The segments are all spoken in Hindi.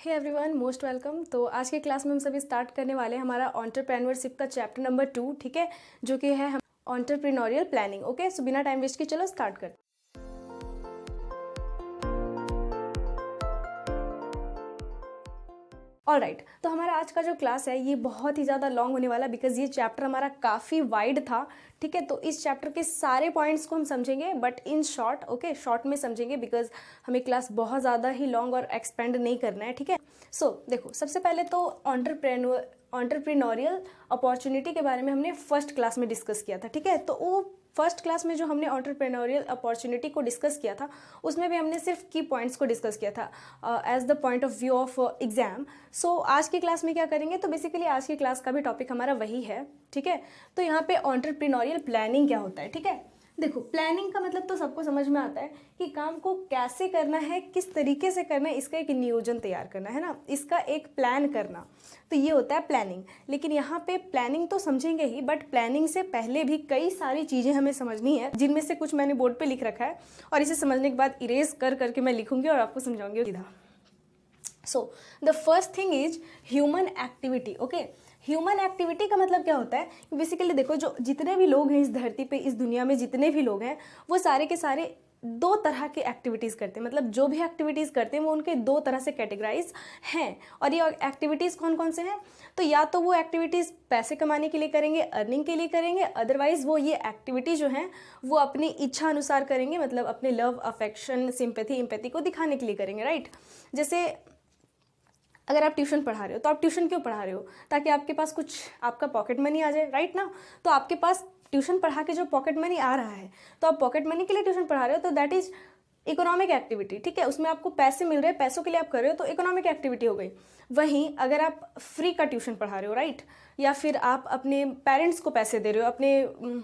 Hey everyone, most welcome. तो आज के क्लास में हम सभी स्टार्ट करने वाले हैं हमारा एंटरप्रेन्योरशिप का चैप्टर नंबर 2, ठीक है, जो कि है हम एंटरप्रेन्योरियल प्लानिंग। ओके, सो बिना टाइम वेस्ट के चलो स्टार्ट करते हैं। ऑलराइट, तो हमारा आज का जो क्लास है ये बहुत ही ज़्यादा लॉन्ग होने वाला, बिकॉज ये चैप्टर हमारा काफ़ी वाइड था, ठीक है। तो इस चैप्टर के सारे पॉइंट्स को हम समझेंगे, but in short, okay, short में समझेंगे, बिकॉज हमें क्लास बहुत ज़्यादा ही लॉन्ग और एक्सपेंड नहीं करना है, ठीक है। सो देखो, सबसे पहले तो एंटरप्रेन्योरियल अपॉर्चुनिटी के बारे में हमने फर्स्ट क्लास में डिस्कस किया था, ठीक है। तो वो फर्स्ट क्लास में जो हमने एंटरप्रेन्योरियल अपॉर्चुनिटी को डिस्कस किया था, उसमें भी हमने सिर्फ की पॉइंट्स को डिस्कस किया था as the point of view of exam. So आज की क्लास में क्या करेंगे, तो बेसिकली आज की क्लास का भी टॉपिक हमारा वही है, ठीक है। तो यहाँ पे एंटरप्रेन्योरियल प्लानिंग क्या होता है, ठीक है। देखो, प्लानिंग का मतलब तो सबको समझ में आता है कि काम को कैसे करना है, किस तरीके से करना है, इसका एक नियोजन तैयार करना है ना, इसका एक प्लान करना, तो ये होता है प्लानिंग। लेकिन यहाँ पे प्लानिंग तो समझेंगे ही, बट प्लानिंग से पहले भी कई सारी चीज़ें हमें समझनी है, जिनमें से कुछ मैंने बोर्ड पे लिख रखा है, और इसे समझने के बाद इरेज कर करके मैं लिखूंगी और आपको समझाऊंगी सीधा। So the first thing is human activity. Okay, human activity का मतलब क्या होता है, बेसिकली देखो, जो जितने भी लोग हैं इस धरती पे, इस दुनिया में जितने भी लोग हैं, वो सारे के सारे दो तरह की एक्टिविटीज़ करते हैं। मतलब जो भी एक्टिविटीज़ करते हैं वो उनके दो तरह से कैटेगराइज हैं। और ये एक्टिविटीज़ कौन कौन से हैं, तो या तो वो एक्टिविटीज़ पैसे कमाने के लिए करेंगे, अर्निंग के लिए करेंगे, अदरवाइज वो ये एक्टिविटी जो हैं वो अपनी इच्छा अनुसार करेंगे, मतलब अपने लव, अफेक्शन, सिंपैथी, एम्पैथी को दिखाने के लिए करेंगे, राइट। जैसे अगर आप ट्यूशन पढ़ा रहे हो, तो आप ट्यूशन क्यों पढ़ा रहे हो, ताकि आपके पास कुछ आपका पॉकेट मनी आ जाए, राइट ना। तो आपके पास ट्यूशन पढ़ा के जो पॉकेट मनी आ रहा है, तो आप पॉकेट मनी के लिए ट्यूशन पढ़ा रहे हो, तो दैट इज इकोनॉमिक एक्टिविटी, ठीक है। उसमें आपको पैसे मिल रहे हैं, पैसों के लिए आप कर रहे हो, तो इकोनॉमिक एक्टिविटी हो गई। वहीं अगर आप फ्री का ट्यूशन पढ़ा रहे हो, राइट, या फिर आप अपने पेरेंट्स को पैसे दे रहे हो, अपने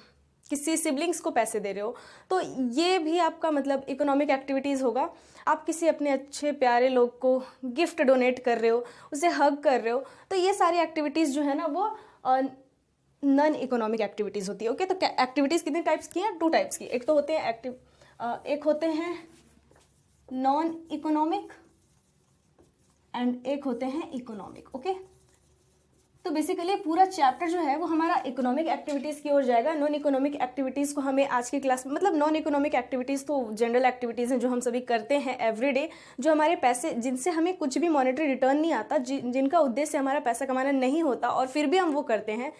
किसी सिबलिंग्स को पैसे दे रहे हो, तो ये भी आपका मतलब इकोनॉमिक एक्टिविटीज़ होगा। आप किसी अपने अच्छे प्यारे लोग को गिफ्ट डोनेट कर रहे हो, उसे हग कर रहे हो, तो ये सारी एक्टिविटीज़ जो है ना वो नॉन इकोनॉमिक एक्टिविटीज़ होती है। ओके, तो एक्टिविटीज़ कितने टाइप्स की हैं, 2 टाइप्स की। एक तो होते हैं एक होते हैं नॉन इकोनॉमिक एंड एक होते हैं इकोनॉमिक। ओके, तो बेसिकली पूरा चैप्टर जो है वो हमारा इकोनॉमिक एक्टिविटीज़ की ओर जाएगा। नॉन इकोनॉमिक एक्टिविटीज़ को हमें आज की क्लास में, मतलब नॉन इकोनॉमिक एक्टिविटीज़ तो जनरल एक्टिविटीज़ हैं जो हम सभी करते हैं एवरीडे, जो हमारे पैसे, जिनसे हमें कुछ भी मॉनेटरी रिटर्न नहीं आता, जिनका उद्देश्य हमारा पैसा कमाना नहीं होता और फिर भी हम वो करते हैं,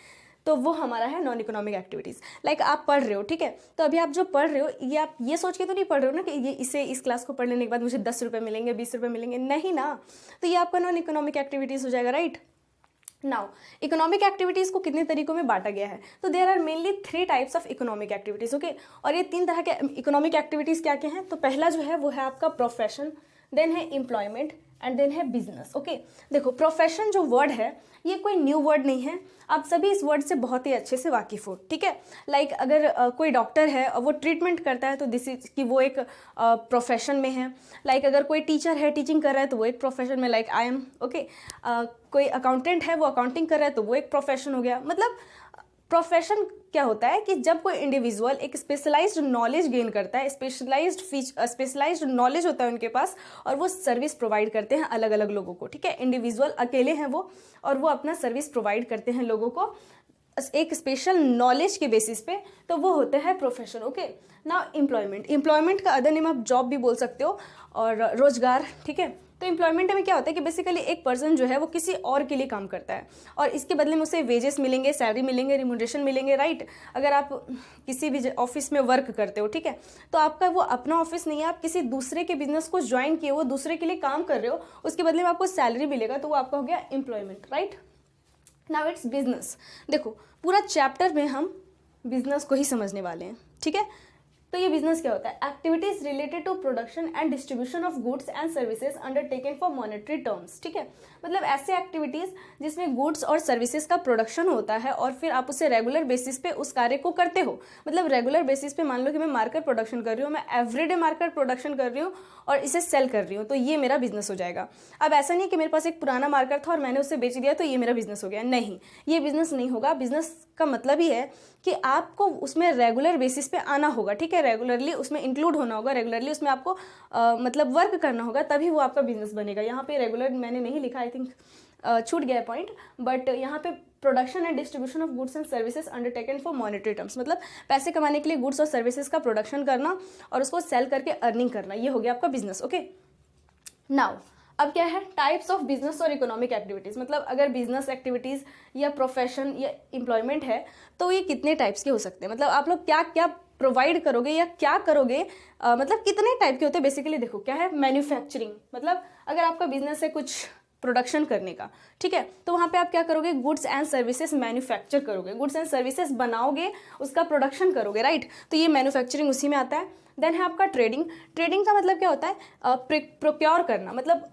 तो वो हमारा है नॉन इकोनॉमिक एक्टिविटीज़। लाइक आप पढ़ रहे हो, ठीक है, तो अभी आप जो पढ़ रहे हो, ये आप ये सोच के तो नहीं पढ़ रहे हो ना कि इस क्लास को पढ़ लेने के बाद मुझे 10 रुपये मिलेंगे, 20 रुपये मिलेंगे, नहीं ना। तो ये आपका नॉन इकोनॉमिक एक्टिविटीज़ हो जाएगा, राइट। नाउ, इकोनॉमिक एक्टिविटीज़ को कितने तरीकों में बांटा गया है, तो there are mainly 3 types of economic activities. Okay, और ये 3 तरह के इकोनॉमिक एक्टिविटीज़ क्या क्या हैं, तो पहला जो है वो है आपका प्रोफेशन, देन है एम्प्लॉयमेंट एंड देन है बिजनेस। ओके, देखो, प्रोफेशन जो वर्ड है ये कोई न्यू वर्ड नहीं है, आप सभी इस वर्ड से बहुत ही अच्छे से वाकिफ हो, ठीक है। लाइक अगर कोई डॉक्टर है और वो ट्रीटमेंट करता है, तो दिस इज कि वो एक प्रोफेशन में है। लाइक अगर कोई टीचर है, टीचिंग कर रहा है, तो वो एक प्रोफेशन में, लाइक आई एम। ओके, कोई अकाउंटेंट है, वो अकाउंटिंग कर रहा है, तो वो एक प्रोफेशन हो गया। मतलब प्रोफेशन क्या होता है कि जब कोई इंडिविजुअल एक स्पेशलाइज्ड नॉलेज गेन करता है, स्पेशलाइज्ड नॉलेज होता है उनके पास, और वो सर्विस प्रोवाइड करते हैं अलग अलग लोगों को, ठीक है। इंडिविजुअल अकेले हैं वो, और वो अपना सर्विस प्रोवाइड करते हैं लोगों को एक स्पेशल नॉलेज के बेसिस पे, तो वो होता है प्रोफेशन। ओके, ना एम्प्लॉयमेंट का अदर नेम आप जॉब भी बोल सकते हो, और रोजगार, ठीक है। तो एम्प्लॉयमेंट में क्या होता है कि बेसिकली एक पर्सन जो है वो किसी और के लिए काम करता है, और इसके बदले में उसे वेजेस मिलेंगे, सैलरी मिलेंगे, रिम्यूनरेशन मिलेंगे, राइट। अगर आप किसी भी ऑफिस में वर्क करते हो, ठीक है, तो आपका वो अपना ऑफिस नहीं है, आप किसी दूसरे के बिजनेस को ज्वाइन किए हो, दूसरे के लिए काम कर रहे हो, उसके बदले में आपको सैलरी मिलेगा, तो वो आपका हो गया employment, right. Now it's business. देखो, पूरा चैप्टर में हम बिजनेस को ही समझने वाले हैं, ठीक है। तो ये बिजनेस क्या होता है, activities related to production and distribution of goods and services undertaken for monetary terms, ठीक है। मतलब ऐसे एक्टिविटीज जिसमें गुड्स और सर्विसेज का प्रोडक्शन होता है, और फिर आप उसे रेगुलर बेसिस पे उस कार्य को करते हो। मतलब रेगुलर बेसिस पे, मान लो कि मैं मार्कर प्रोडक्शन कर रही हूँ, मैं एवरीडे मार्कर प्रोडक्शन कर रही हूँ और इसे सेल कर रही हूँ, तो ये मेरा बिजनेस हो जाएगा। अब ऐसा नहीं कि मेरे पास एक पुराना मार्कर था और मैंने उसे बेच दिया तो ये मेरा बिजनेस हो गया, नहीं, ये बिजनेस नहीं होगा। बिजनेस का मतलब ही है कि आपको उसमें रेगुलर बेसिस पे आना होगा, ठीक है। रेगुलरली उसमें इंक्लूड होना होगा, रेगुलरली उसमें आपको मतलब वर्क करना होगा, तभी वो आपका बिजनेस बनेगा। यहाँ पे रेगुलर मैंने नहीं लिखा, आई थिंक छूट गया पॉइंट, बट यहाँ पे production and distribution of goods and services undertaken for monetary terms, मतलब पैसे कमाने के लिए गुड्स और सर्विसेज का प्रोडक्शन करना और उसको सेल करके अर्निंग करना, ये हो गया आपका बिजनेस। ओके, नाउ अब क्या है, टाइप्स ऑफ बिजनेस और इकोनॉमिक एक्टिविटीज़, मतलब अगर बिजनेस एक्टिविटीज़ या प्रोफेशन या एम्प्लॉयमेंट है तो ये कितने टाइप्स के हो सकते हैं, मतलब आप लोग क्या क्या प्रोवाइड करोगे या क्या करोगे, मतलब कितने टाइप के होते हैं बेसिकली। देखो क्या है, मैन्युफैक्चरिंग, मतलब अगर आपका बिजनेस है कुछ प्रोडक्शन करने का, ठीक है, तो वहाँ पे आप क्या करोगे, गुड्स एंड सर्विसेज मैन्युफैक्चर करोगे, गुड्स एंड सर्विसेज बनाओगे, उसका प्रोडक्शन करोगे, राइट। तो ये मैन्युफैक्चरिंग उसी में आता है। देन है आपका ट्रेडिंग। ट्रेडिंग का मतलब क्या होता है, प्रोक्योर करना, मतलब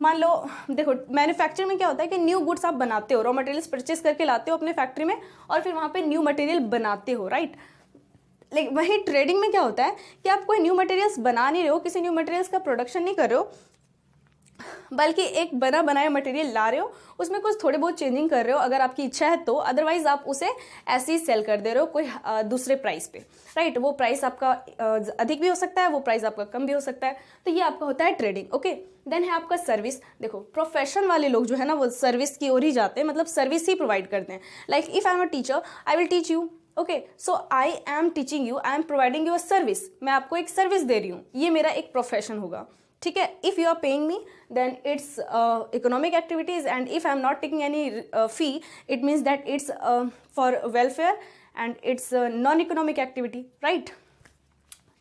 मान लो देखो मैन्युफैक्चर में क्या होता है कि न्यू गुड्स आप बनाते हो, रॉ मटेरियल्स परचेज करके लाते हो अपने फैक्ट्री में और फिर वहाँ पे न्यू मटेरियल बनाते हो, राइट। लेकिन वहीं ट्रेडिंग में क्या होता है कि आप कोई न्यू मटेरियल्स बना नहीं रहे हो, किसी न्यू मटेरियल्स का प्रोडक्शन नहीं कर रहे हो, बल्कि एक बना बनाया मटेरियल ला रहे हो, उसमें कुछ थोड़े बहुत चेंजिंग कर रहे हो अगर आपकी इच्छा है तो, अदरवाइज आप उसे ऐसे ही सेल कर दे रहे हो कोई दूसरे प्राइस पे, राइट। वो प्राइस आपका अधिक भी हो सकता है, वो प्राइस आपका कम भी हो सकता है, तो ये आपका होता है ट्रेडिंग। ओके, देन है आपका सर्विस। देखो प्रोफेशन वाले लोग जो है ना वो सर्विस की ओर ही जाते हैं, मतलब सर्विस ही प्रोवाइड करते हैं। Like if I am a teacher, I will teach you, okay, so I am teaching you, I am providing you a service, मैं आपको एक सर्विस दे रही हूँ, ये मेरा एक प्रोफेशन होगा, ठीक है। If you are paying me then it's economic activities, and if I am not taking any fee it means that it's for welfare and it's non economic activity, right.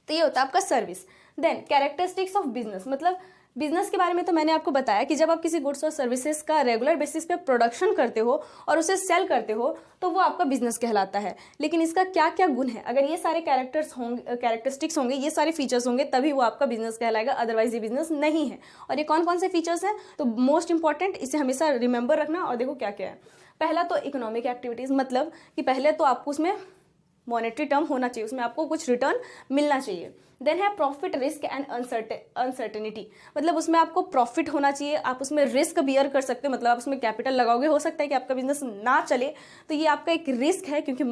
तो ये होता है आपका service. Then characteristics of business, मतलब बिजनेस के बारे में तो मैंने आपको बताया कि जब आप किसी गुड्स और सर्विसेज का रेगुलर बेसिस पे प्रोडक्शन करते हो और उसे सेल करते हो तो वो आपका बिजनेस कहलाता है। लेकिन इसका क्या क्या गुण है, अगर ये सारे कैरेक्टरिस्टिक्स होंगे, ये सारे फीचर्स होंगे तभी वो आपका बिजनेस कहलाएगा, अदरवाइज ये बिजनेस नहीं है। और ये कौन कौन से फीचर्स हैं, तो मोस्ट इंपॉर्टेंट, इसे हमेशा रिमेंबर रखना। और देखो क्या क्या है, पहला तो इकोनॉमिक एक्टिविटीज़, मतलब कि पहले तो आपको उसमें मॉनेटरी टर्म होना चाहिए, उसमें आपको कुछ रिटर्न मिलना चाहिए। देन है प्रॉफिट, रिस्क एंड अनसर्टेनिटी, मतलब उसमें आपको प्रॉफिट होना चाहिए, आप उसमें रिस्क बियर कर सकते हो, मतलब आप उसमें कैपिटल लगाओगे, हो सकता है कि आपका बिजनेस ना चले, तो ये आपका एक रिस्क है, क्योंकि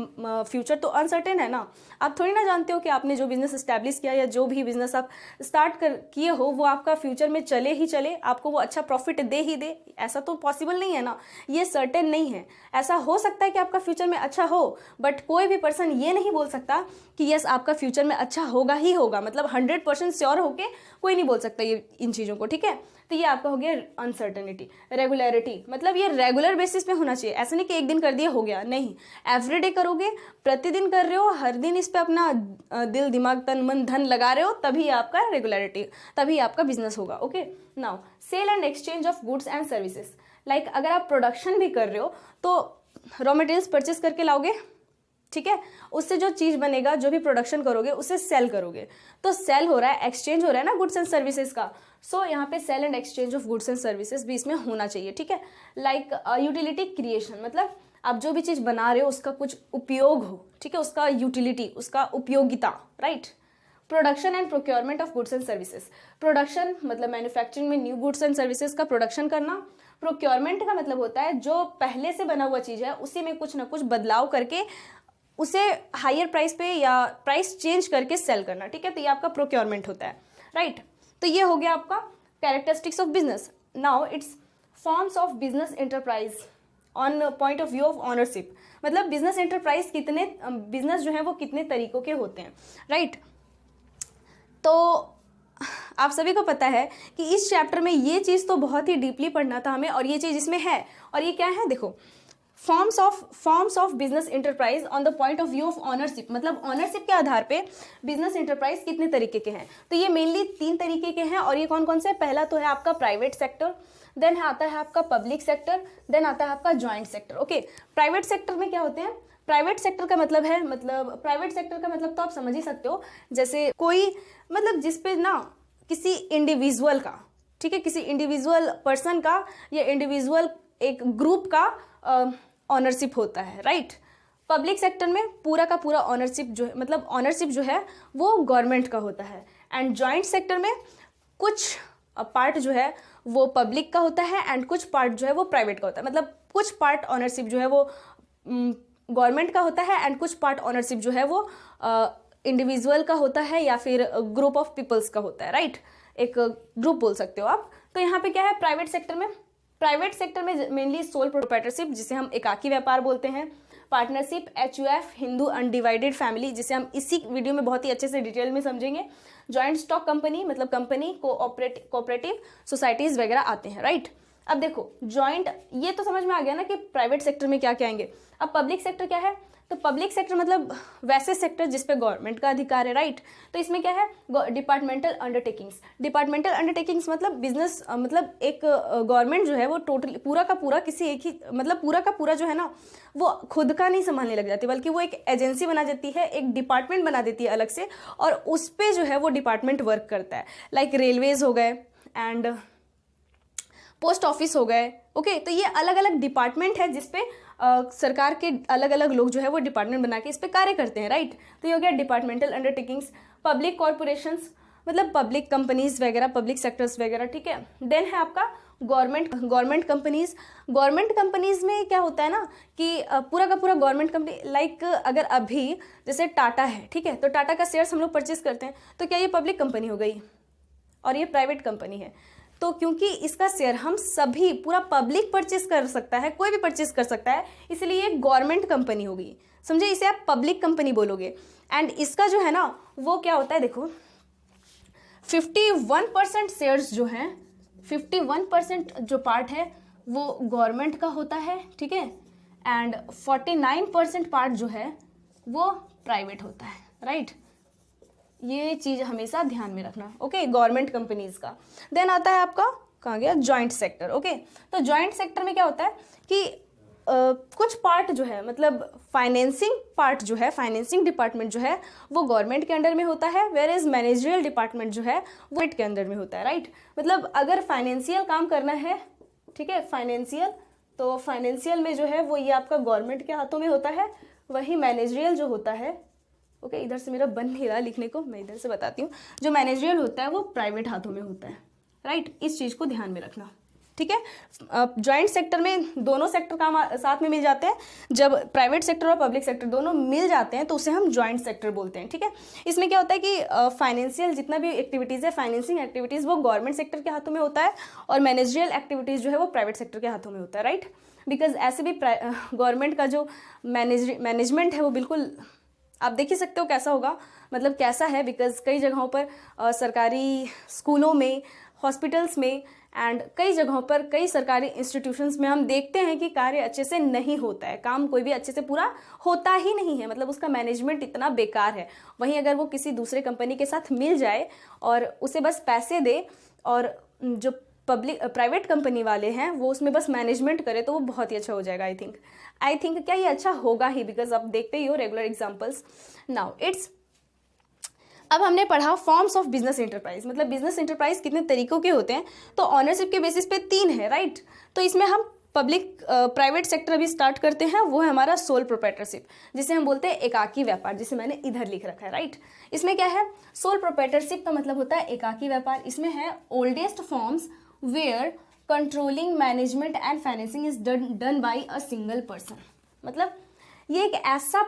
फ्यूचर तो अनसर्टेन है ना। आप थोड़ी ना जानते हो कि आपने जो बिजनेस इस्टेब्लिश किया या जो भी बिजनेस आप स्टार्ट किए हो वो आपका फ्यूचर में चले ही चले, आपको वो अच्छा प्रॉफिट दे ही दे, ऐसा तो पॉसिबल नहीं है ना, ये सर्टेन नहीं है। ऐसा हो सकता है कि आपका फ्यूचर में अच्छा हो, बट कोई भी पर्सन ये नहीं बोल सकता कि यस आपका फ्यूचर में अच्छा होगा ही होगा, मतलब 100% श्योर होके कोई नहीं बोल सकता ये इन चीज़ों को, ठीक है। तो ये आपका हो गया अनसर्टेनिटी। रेगुलरिटी, मतलब ये रेगुलर बेसिस पे होना चाहिए, ऐसा नहीं कि एक दिन कर दिया हो गया, नहीं, एवरीडे करोगे, प्रतिदिन कर रहे हो, हर दिन इस पे अपना दिल दिमाग तन मन धन लगा रहे हो, तभी आपका रेगुलरिटी, तभी आपका बिजनेस होगा। Okay, now sale and exchange of goods and services, like अगर आप प्रोडक्शन भी कर रहे हो तो रॉ मटेरियल्स परचेस करके लाओगे, ठीक है, उससे जो चीज़ बनेगा, जो भी प्रोडक्शन करोगे उसे सेल करोगे, तो सेल हो रहा है, एक्सचेंज हो रहा है ना गुड्स एंड सर्विसेज का, सो यहाँ पे sale and exchange of goods and services भी इसमें होना चाहिए, ठीक है। लाइक यूटिलिटी क्रिएशन, मतलब आप जो भी चीज़ बना रहे हो उसका कुछ उपयोग हो, ठीक है, उसका यूटिलिटी, उसका उपयोगिता, right. Production and procurement of goods and services, production मतलब मैन्युफैक्चरिंग में न्यू गुड्स एंड सर्विसेज का प्रोडक्शन करना, प्रोक्योरमेंट का मतलब होता है जो पहले से बना हुआ चीज़ है उसी में कुछ ना कुछ बदलाव करके उसे हायर प्राइस पे या प्राइस चेंज करके सेल करना, ठीक है, तो ये आपका प्रोक्योरमेंट होता है, राइट। तो ये हो गया आपका characteristics of business. Now it's forms of business enterprise on point of view of ownership, मतलब बिजनेस एंटरप्राइज कितने, बिजनेस जो है वो कितने तरीकों के होते हैं, राइट। तो आप सभी को पता है कि इस चैप्टर में ये चीज़ तो बहुत ही डीपली पढ़ना था हमें, और ये चीज़ इसमें है, और ये क्या है, देखो forms of business enterprise on the point of view of ownership, मतलब ऑनरशिप के आधार पे बिजनेस एंटरप्राइज कितने तरीके के हैं, तो ये मेनली 3 तरीके के हैं, और ये कौन कौन से, पहला तो है आपका प्राइवेट सेक्टर, देन आता है आपका पब्लिक सेक्टर, देन आता है आपका joint sector. Okay, private sector में क्या होते हैं, प्राइवेट सेक्टर का मतलब है, मतलब प्राइवेट सेक्टर का मतलब तो आप समझ ही सकते हो, जैसे कोई मतलब जिसपे ना किसी इंडिविजुअल का, ठीक है, किसी इंडिविजुअल पर्सन का या इंडिविजुअल एक ग्रुप का ऑनरशिप होता है, राइट। पब्लिक सेक्टर में पूरा का पूरा ऑनरशिप जो है, मतलब ऑनरशिप जो है वो गवर्नमेंट का होता है, एंड जॉइंट सेक्टर में कुछ पार्ट जो है वो पब्लिक का होता है एंड कुछ पार्ट जो है वो प्राइवेट का होता है, मतलब कुछ पार्ट ऑनरशिप जो है वो गवर्नमेंट का होता है एंड कुछ पार्ट ऑनरशिप जो है वो इंडिविजुअल का होता है या फिर ग्रुप ऑफ पीपल्स का होता है, राइट, एक ग्रुप बोल सकते हो आप। तो यहाँ पे क्या है, प्राइवेट सेक्टर में मेनली सोल प्रोप्राइटरशिप जिसे हम एकाकी व्यापार बोलते हैं, partnership, HUF Hindu undivided family जिसे हम इसी वीडियो में बहुत ही अच्छे से डिटेल में समझेंगे, जॉइंट स्टॉक कंपनी मतलब कंपनी, कोऑपरेटिव सोसाइटीज वगैरह आते हैं, राइट। अब देखो जॉइंट, ये तो समझ में आ गया ना कि प्राइवेट सेक्टर में क्या क्या आएंगे। अब पब्लिक सेक्टर क्या है, तो पब्लिक सेक्टर मतलब वैसे सेक्टर जिस पे गवर्नमेंट का अधिकार है, राइट। तो इसमें क्या है, डिपार्टमेंटल अंडरटेकिंग्स मतलब बिजनेस, मतलब एक गवर्नमेंट जो है वो टोटली पूरा का पूरा किसी एक ही, मतलब पूरा का पूरा जो है ना वो खुद का नहीं संभालने लग जाती, बल्कि वो एक एजेंसी बना देती है, एक डिपार्टमेंट बना देती है अलग से, और उस पर जो है वो डिपार्टमेंट वर्क करता है। लाइक रेलवेज हो गए एंड पोस्ट ऑफिस हो गए, ओके। तो ये अलग अलग डिपार्टमेंट है जिसपे सरकार के अलग अलग लोग जो है वो डिपार्टमेंट बना के इस पे कार्य करते हैं, राइट। तो ये हो गया डिपार्टमेंटल अंडरटेकिंग्स। पब्लिक कॉर्पोरेशंस मतलब पब्लिक कंपनीज वगैरह, पब्लिक सेक्टर्स वगैरह, ठीक है। देन है आपका गवर्नमेंट कंपनीज। गवर्नमेंट कंपनीज में क्या होता है ना कि पूरा का पूरा गवर्नमेंट कंपनी, लाइक अगर अभी जैसे टाटा है, ठीक है, तो टाटा का शेयर्स हम लोग परचेज करते हैं, तो क्या ये पब्लिक कंपनी हो गई और ये प्राइवेट कंपनी है। तो क्योंकि इसका शेयर हम सभी पूरा पब्लिक परचेस कर सकता है, कोई भी परचेस कर सकता है, इसलिए ये गवर्नमेंट कंपनी होगी, समझे। इसे आप पब्लिक कंपनी बोलोगे। एंड इसका जो है ना वो क्या होता है, देखो 51% शेयर्स जो हैं, 51% जो पार्ट है वो गवर्नमेंट का होता है, ठीक है। एंड 49% पार्ट जो है वो प्राइवेट होता है, राइट। ये चीज हमेशा ध्यान में रखना, ओके, गवर्नमेंट कंपनीज का। देन आता है आपका, कहाँ गया, जॉइंट सेक्टर, ओके। तो जॉइंट सेक्टर में क्या होता है कि कुछ पार्ट जो है, मतलब फाइनेंसिंग पार्ट जो है, फाइनेंसिंग डिपार्टमेंट जो है वो गवर्नमेंट के अंडर में होता है, वेयर एज मैनेजरियल डिपार्टमेंट जो है वो गवर्नमेंट के अंडर में होता है, राइट। मतलब अगर फाइनेंशियल काम करना है, ठीक है, फाइनेंशियल, तो फाइनेंशियल में जो है वो ये आपका गवर्नमेंट के हाथों में होता है। वही मैनेजरियल जो होता है, ओके, इधर से मेरा बन नहीं रहा लिखने को, मैं इधर से बताती हूँ, जो मैनेजरियल होता है वो प्राइवेट हाथों में होता है, राइट। इस चीज़ को ध्यान में रखना, ठीक है। जॉइंट सेक्टर में दोनों सेक्टर काम साथ में मिल जाते हैं। जब प्राइवेट सेक्टर और पब्लिक सेक्टर दोनों मिल जाते हैं तो उसे हम जॉइंट सेक्टर बोलते हैं, ठीक है। इसमें क्या होता है कि फाइनेंशियल जितना भी एक्टिविटीज़ है, फाइनेंसिंग एक्टिविटीज़, वो गवर्नमेंट सेक्टर के हाथों में होता है, और मैनेजरियल एक्टिविटीज़ जो है वो प्राइवेट सेक्टर के हाथों में होता है, राइट। बिकॉज ऐसे भी गवर्नमेंट का जो मैनेजमेंट है वो बिल्कुल आप देख ही सकते हो कैसा होगा, मतलब कैसा है। बिकॉज कई जगहों पर सरकारी स्कूलों में, हॉस्पिटल्स में एंड कई जगहों पर, कई सरकारी इंस्टीट्यूशंस में हम देखते हैं कि कार्य अच्छे से नहीं होता है, काम कोई भी अच्छे से पूरा होता ही नहीं है, मतलब उसका मैनेजमेंट इतना बेकार है। वहीं अगर वो किसी दूसरे कंपनी के साथ मिल जाए और उसे बस पैसे दे, और जो प्राइवेट कंपनी वाले हैं वो उसमें बस मैनेजमेंट करे, तो वो बहुत ही अच्छा हो जाएगा। आई थिंक क्या ये अच्छा होगा ही, बिकॉज आप देखते ही हो रेगुलर एग्जाम्पल्स। नाउ इट्स, अब हमने पढ़ा फॉर्म्स ऑफ बिजनेस एंटरप्राइज, मतलब बिजनेस एंटरप्राइज कितने तरीकों के होते हैं। तो ऑनरशिप के बेसिस पे 3 है, राइट। तो इसमें हम प्राइवेट सेक्टर अभी स्टार्ट करते हैं, वो है हमारा सोल प्रोप्राइटरशिप, जिसे हम बोलते हैं एकाकी व्यापार, जिसे मैंने इधर लिख रखा है, राइट। इसमें क्या है, सोल प्रोप्राइटरशिप का मतलब होता है एकाकी व्यापार। इसमें है oldest forms where controlling, management and financing is done by a single person. मतलब ये एक ऐसा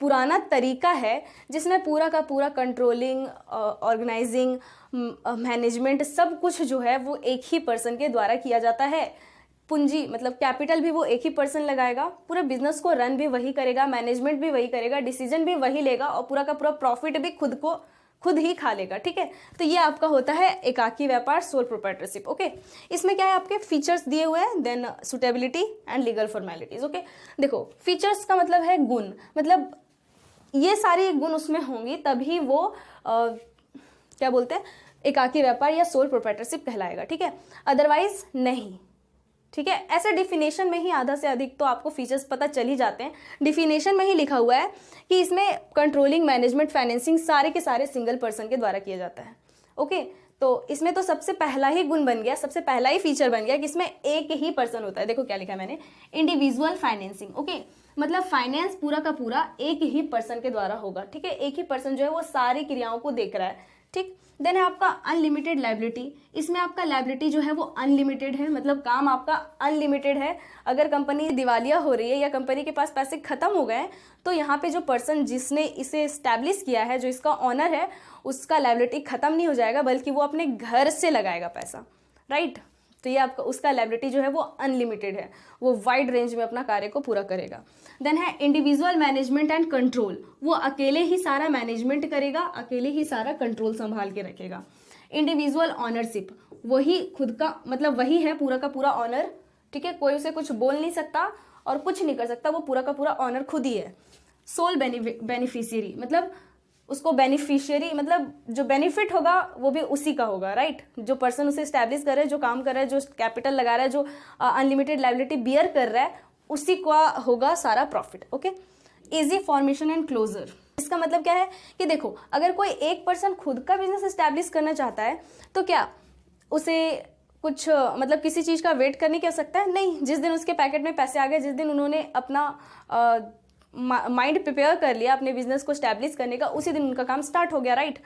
पुराना तरीका है जिसमें पूरा का पूरा कंट्रोलिंग, ऑर्गेनाइजिंग, मैनेजमेंट सब कुछ जो है वो एक ही पर्सन के द्वारा किया जाता है। पूंजी मतलब कैपिटल भी वो एक ही पर्सन लगाएगा, पूरे बिजनेस को रन भी वही करेगा, मैनेजमेंट भी वही करेगा, डिसीजन भी वही लेगा, और पूरा का पूरा प्रॉफिट भी खुद ही खा लेगा, ठीक है। तो ये आपका होता है एकाकी व्यापार, सोल प्रोप्राइटरशिप, ओके। इसमें क्या है, आपके फीचर्स दिए हुए हैं, then suitability and legal formalities, okay. देखो फीचर्स का मतलब है गुण, मतलब ये सारी गुण उसमें होंगी तभी वो क्या बोलते हैं, एकाकी व्यापार या सोल प्रोप्राइटरशिप कहलाएगा, ठीक है, अदरवाइज नहीं, ठीक है। ऐसे डिफिनेशन में ही आधा से अधिक तो आपको फीचर्स पता चल ही जाते हैं। डिफिनेशन में ही लिखा हुआ है कि इसमें कंट्रोलिंग, मैनेजमेंट, फाइनेंसिंग सारे के सारे सिंगल पर्सन के द्वारा किया जाता है, ओके। तो इसमें तो सबसे पहला ही गुण बन गया, सबसे पहला ही फीचर बन गया कि इसमें एक ही पर्सन होता है। देखो क्या लिखा है मैंने, इंडिविजुअल फाइनेंसिंग, ओके, मतलब फाइनेंस पूरा का पूरा एक ही पर्सन के द्वारा होगा, ठीक है। एक ही पर्सन जो है वो सारी क्रियाओं को देख रहा है, ठीक। देन है आपका अनलिमिटेड लायबिलिटी। इसमें आपका लायबिलिटी जो है वो अनलिमिटेड है, मतलब काम आपका अनलिमिटेड है। अगर कंपनी दिवालिया हो रही है या कंपनी के पास पैसे खत्म हो गए तो यहाँ पे जो पर्सन जिसने इसे स्टैब्लिश किया है, जो इसका ऑनर है, उसका लायबिलिटी खत्म नहीं हो जाएगा बल्कि वो अपने घर से लगाएगा पैसा, राइट। तो ये आपका उसका लायबिलिटी जो है वो अनलिमिटेड है, वो वाइड रेंज में अपना कार्य को पूरा करेगा। देन है इंडिविजुअल मैनेजमेंट एंड कंट्रोल। वो अकेले ही सारा मैनेजमेंट करेगा, अकेले ही सारा कंट्रोल संभाल के रखेगा। इंडिविजुअल ऑनरशिप, वही खुद का, मतलब वही है पूरा का पूरा ऑनर, ठीक है। कोई उसे कुछ बोल नहीं सकता और कुछ नहीं कर सकता, वो पूरा का पूरा ऑनर खुद ही है। सोल बेनिफिशियरी, मतलब उसको बेनिफिशियरी, मतलब जो बेनिफिट होगा वो भी उसी का होगा, राइट। जो पर्सन उसे स्टैब्लिश कर रहा है, जो काम कर रहा है, जो कैपिटल लगा रहा है, जो अनलिमिटेड लायबिलिटी बियर कर रहा है, उसी का होगा सारा profit, okay. Easy formation and closure. इसका मतलब क्या है कि देखो, अगर कोई एक पर्सन खुद का बिजनेस स्टैब्लिश करना चाहता है तो क्या उसे कुछ मतलब किसी चीज़ का वेट करने की आवश्यकता है? नहीं। जिस दिन उसके पैकेट में पैसे आ गए, जिस दिन उन्होंने अपना माइंड प्रिपेयर कर लिया अपने बिजनेस को स्टैब्लिश करने का, उसी दिन उनका काम स्टार्ट हो गया, राइट।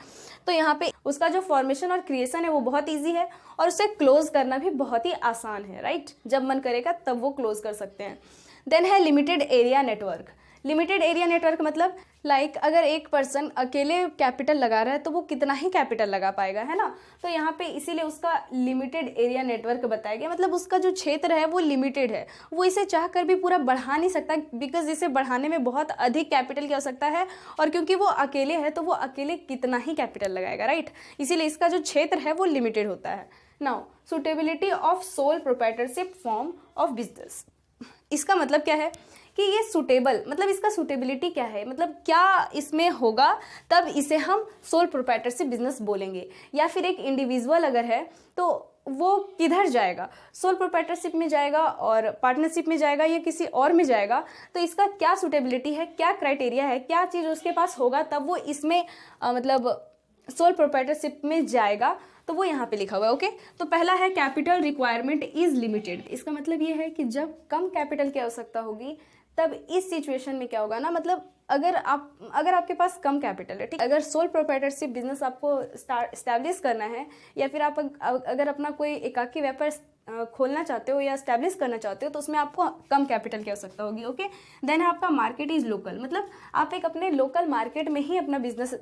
तो यहाँ पे उसका जो फॉर्मेशन और क्रिएशन है वो बहुत इजी है और उसे क्लोज करना भी बहुत ही आसान है, राइट। जब मन करेगा तब वो क्लोज कर सकते हैं। देन है limited area network. Limited area network मतलब लाइक अगर एक पर्सन अकेले कैपिटल लगा रहा है तो वो कितना ही कैपिटल लगा पाएगा, है ना। तो यहाँ पे इसीलिए उसका लिमिटेड एरिया नेटवर्क बताया गया, मतलब उसका जो क्षेत्र है वो लिमिटेड है, वो इसे चाह कर भी पूरा बढ़ा नहीं सकता, बिकॉज इसे बढ़ाने में बहुत अधिक कैपिटल की आवश्यकता है, और क्योंकि वो अकेले है तो वो अकेले कितना ही कैपिटल लगाएगा, राइट। इसीलिए इसका जो क्षेत्र है वो लिमिटेड होता है। Now suitability of sole proprietorship form of business. इसका मतलब क्या है कि ये सुटेबल, मतलब इसका सुटेबिलिटी क्या है, मतलब क्या इसमें होगा तब इसे हम सोल प्रोप्राइटरशिप बिजनेस बोलेंगे। या फिर एक इंडिविजुअल अगर है तो वो किधर जाएगा, सोल प्रोप्राइटरशिप में जाएगा और पार्टनरशिप में जाएगा या किसी और में जाएगा, तो इसका क्या सुटेबिलिटी है, क्या क्राइटेरिया है, क्या चीज़ उसके पास होगा तब वो इसमें मतलब सोल प्रोप्राइटरशिप में जाएगा, तो वो यहाँ पे लिखा हुआ है, ओके। तो पहला है कैपिटल रिक्वायरमेंट इज लिमिटेड। इसका मतलब ये है कि जब कम कैपिटल की आवश्यकता होगी तब इस सिचुएशन में क्या होगा ना, मतलब अगर आपके पास कम कैपिटल है, ठीक, अगर सोल प्रोप्राइटरशिप बिजनेस आपको स्टैब्लिश करना है या फिर आप अगर अपना कोई एकाकी व्यापार खोलना चाहते हो या स्टैब्लिश करना चाहते हो तो उसमें आपको कम कैपिटल की आवश्यकता होगी, ओके। देन है आपका मार्केट इज लोकल, मतलब आप एक अपने लोकल मार्केट में ही अपना बिजनेस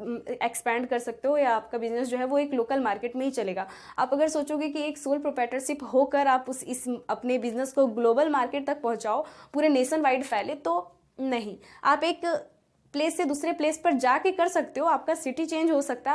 एक्सपैंड कर सकते हो या आपका बिजनेस जो है वो एक लोकल मार्केट में ही चलेगा। आप अगर सोचोगे कि एक सोल प्रोप्राइटरशिप होकर आप इस अपने बिजनेस को ग्लोबल मार्केट तक पहुँचाओ, पूरे नेशन वाइड फैले, तो नहीं। आप एक प्लेस से दूसरे प्लेस पर जाके कर सकते हो, आपका सिटी चेंज हो सकता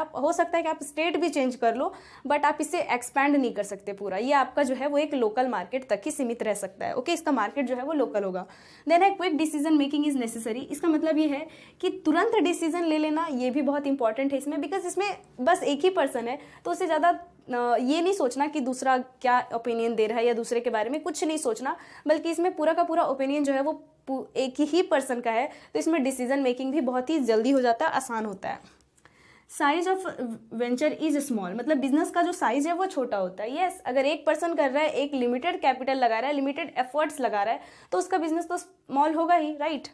है कि आप स्टेट भी चेंज कर लो, बट आप इसे एक्सपैंड नहीं कर सकते पूरा। ये आपका जो है वो एक लोकल मार्केट तक ही सीमित रह सकता है, ओके। इसका मार्केट जो है वो लोकल होगा। देन है quick decision making is necessary. इसका मतलब ये है कि तुरंत डिसीजन ले लेना, ये भी बहुत इंपॉर्टेंट है इसमें, बिकॉज इसमें बस एक ही पर्सन है तो उसे ज़्यादा ये नहीं सोचना कि दूसरा क्या ओपिनियन दे रहा है या दूसरे के बारे में कुछ नहीं सोचना, बल्कि इसमें पूरा का पूरा ओपिनियन जो है वो एक ही पर्सन का है, तो इसमें डिसीजन मेकिंग भी बहुत ही जल्दी हो जाता है, आसान होता है। Size of venture is small, मतलब बिजनेस का जो साइज है वो छोटा होता है। यस, अगर एक पर्सन कर रहा है, एक लिमिटेड कैपिटल लगा रहा है, लिमिटेड एफर्ट्स लगा रहा है, तो उसका बिजनेस तो स्मॉल होगा ही, right.